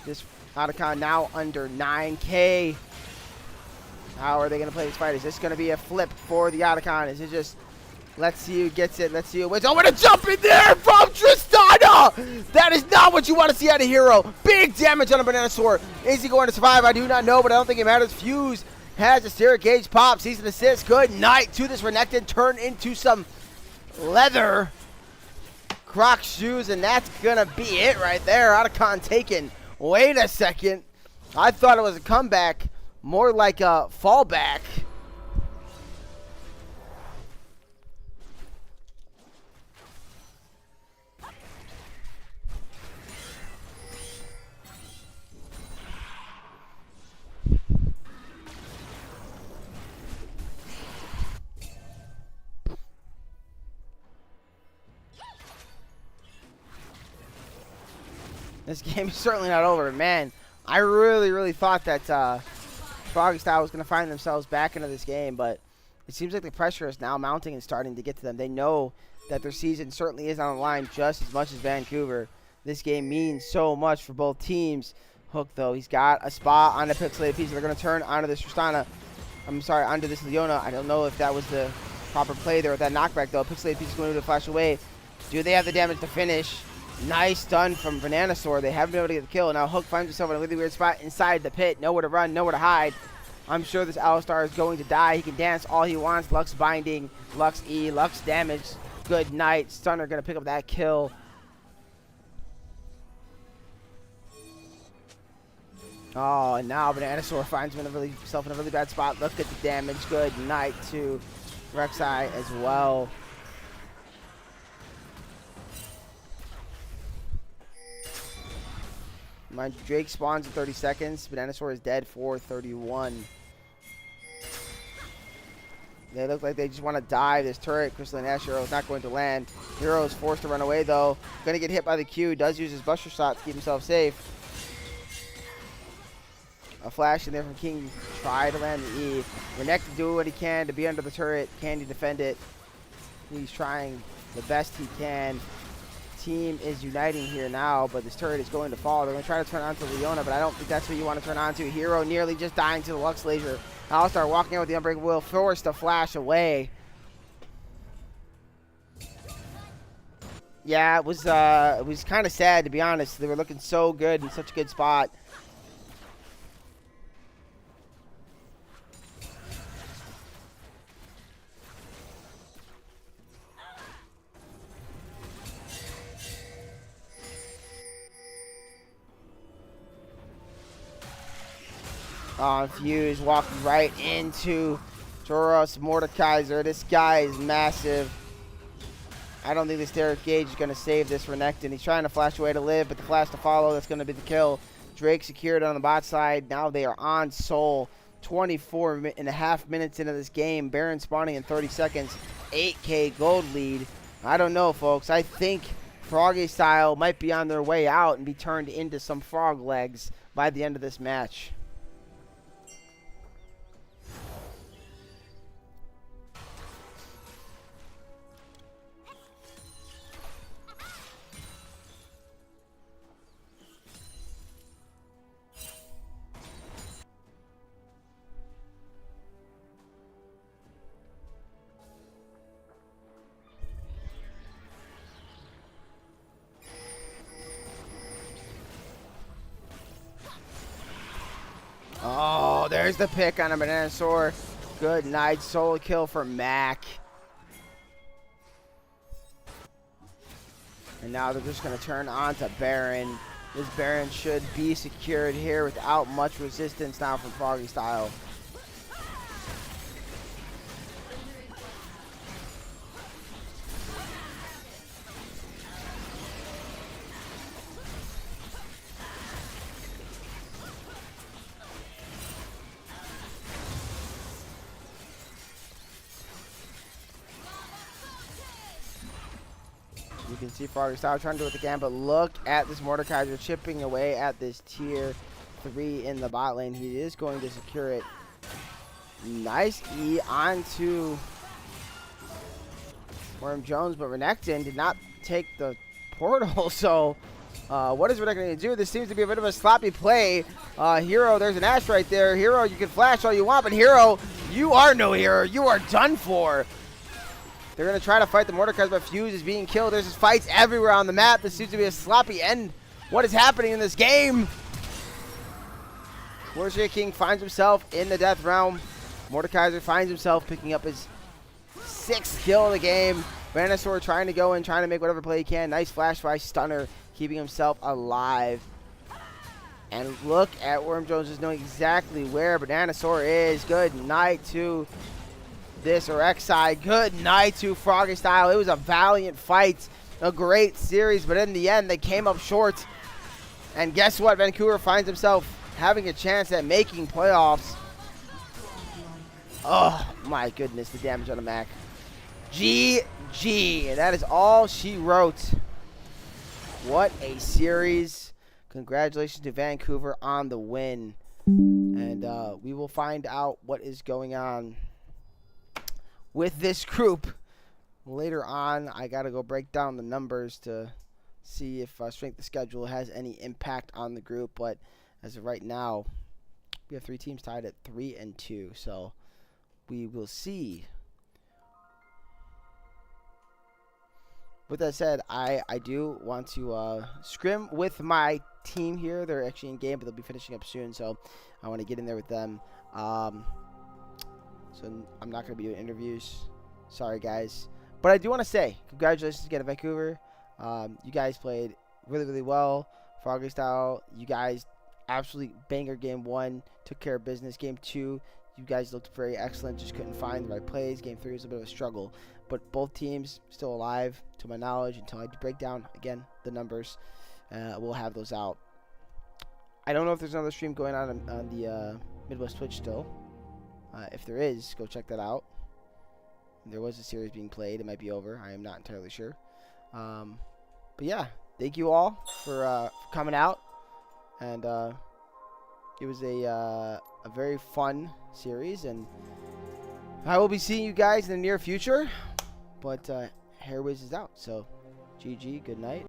This Otacon now under 9K. How are they going to play this fight? Is this going to be a flip for the Otacon? Is it just, let's see who gets it, let's see who wins. Oh, what a jump in there from Tristana! That is not what you want to see out of Hero. Big damage on a Banana Sword. Is he going to survive? I do not know, but I don't think it matters. Fuse has a Spirit Gauge pop, sees an assist. Good night to this Renekton. Turn into some leather Croc shoes, and that's going to be it right there. Otacon taken. Wait a second. I thought it was a comeback. More like a fallback. This game is certainly not over, man. I really thought that Froggy Style was going to find themselves back into this game, but it seems like the pressure is now mounting and starting to get to them. They know that their season certainly is on the line just as much as Vancouver. This game means so much for both teams. Hook, though, he's got a spot on the pixelated piece. They're going to turn onto this Tristana. I'm sorry, onto this Leona. I don't know if that was the proper play there with that knockback, though. Pixelated piece is going to flash away. Do they have the damage to finish? Nice stun from Banana Sword. They haven't been able to get the kill. Now Hook finds himself in a really weird spot inside the pit. Nowhere to run, nowhere to hide. I'm sure this Alistar is going to die. He can dance all he wants. Lux binding, Lux E, Lux damage. Good night. Stunner going to pick up that kill. Oh, and now Banana Sword finds himself in a really bad spot. Look at the damage. Good night to Rek'Sai as well. My Drake spawns in 30 seconds. Banana Sword is dead for 31. They look like they just want to dive this turret. Crystalline Ash Hero is not going to land. Hero is forced to run away, though. Going to get hit by the Q. Does use his Buster Shot to keep himself safe. A flash in there from King. Try to land the E. Renekton do what he can to be under the turret. Can he defend it? He's trying the best he can. Team is uniting here now, but this turret is going to fall. They're going to try to turn onto Leona, but I don't think that's what you want to turn onto. Hero nearly just dying to the Lux Laser. Alistar walking out with the Unbreakable Will, forced to flash away. Yeah, it was kind of sad, to be honest. They were looking so good in such a good spot. Fuse walking right into Joros Mordekaiser. This guy is massive. I don't think this Derek Gage is going to save this Renekton. He's trying to flash away to live, but the flash to follow, that's going to be the kill. Drake secured on the bot side. Now they are on Soul. 24 and a half minutes into this game. Baron spawning in 30 seconds. 8K gold lead. I don't know, folks. I think Froggy Style might be on their way out and be turned into some frog legs by the end of this match. Oh, there's the pick on a Banana Sword. Good night. Solo kill for Mac. And now they're just going to turn on to Baron. This Baron should be secured here without much resistance now from Froggy Style. can see Froggy Style trying to do what they can, but look at this Mordekaiser chipping away at this tier 3 in the bot lane. He is going to secure it. Nice E onto Worm Jones, but Renekton did not take the portal, so what is Renekton going to do? This seems to be a bit of a sloppy play. Hero, there's an Ashe right there. Hero, you can flash all you want, but Hero, you are no hero. You are done for. They're going to try to fight the Mordekaiser, but Fuse is being killed. There's just fights everywhere on the map. This seems to be a sloppy end. What is happening in this game? Warrior King finds himself in the death realm. Mordekaiser finds himself picking up his 6th kill of the game. Venusaur trying to go in, trying to make whatever play he can. Nice flash by Stunner, keeping himself alive. And look at Worm Jones just knowing exactly where Bananasaur is. Good night to this or Rek'Sai. Good night to Froggy Style. It was a valiant fight, a great series, but in the end they came up short. And guess what? Vancouver finds himself having a chance at making playoffs. Oh my goodness, the damage on the Mac. GG, and that is all she wrote. What a series. Congratulations to Vancouver on the win. And we will find out what is going on with this group later on. I gotta go break down the numbers to see if strength of schedule has any impact on the group, but as of right now we have 3 teams tied at 3-2, so we will see. With that said, I do want to scrim with my team here. They're actually in game, but they'll be finishing up soon, so I want to get in there with them. So I'm not going to be doing interviews. Sorry, guys. But I do want to say congratulations again to Vancouver. You guys played really, really well. Froggy Style, you guys absolutely banger game 1. Took care of business. Game 2, you guys looked very excellent. Just couldn't find the right plays. Game 3 was a bit of a struggle. But both teams still alive, to my knowledge, until I break down, again, the numbers. We'll have those out. I don't know if there's another stream going on the Midwest Twitch still. If there is, go check that out. There was a series being played. It might be over. I am not entirely sure. But yeah, thank you all for coming out. And it was a very fun series. And I will be seeing you guys in the near future. But Hairwiz is out. So, GG, good night.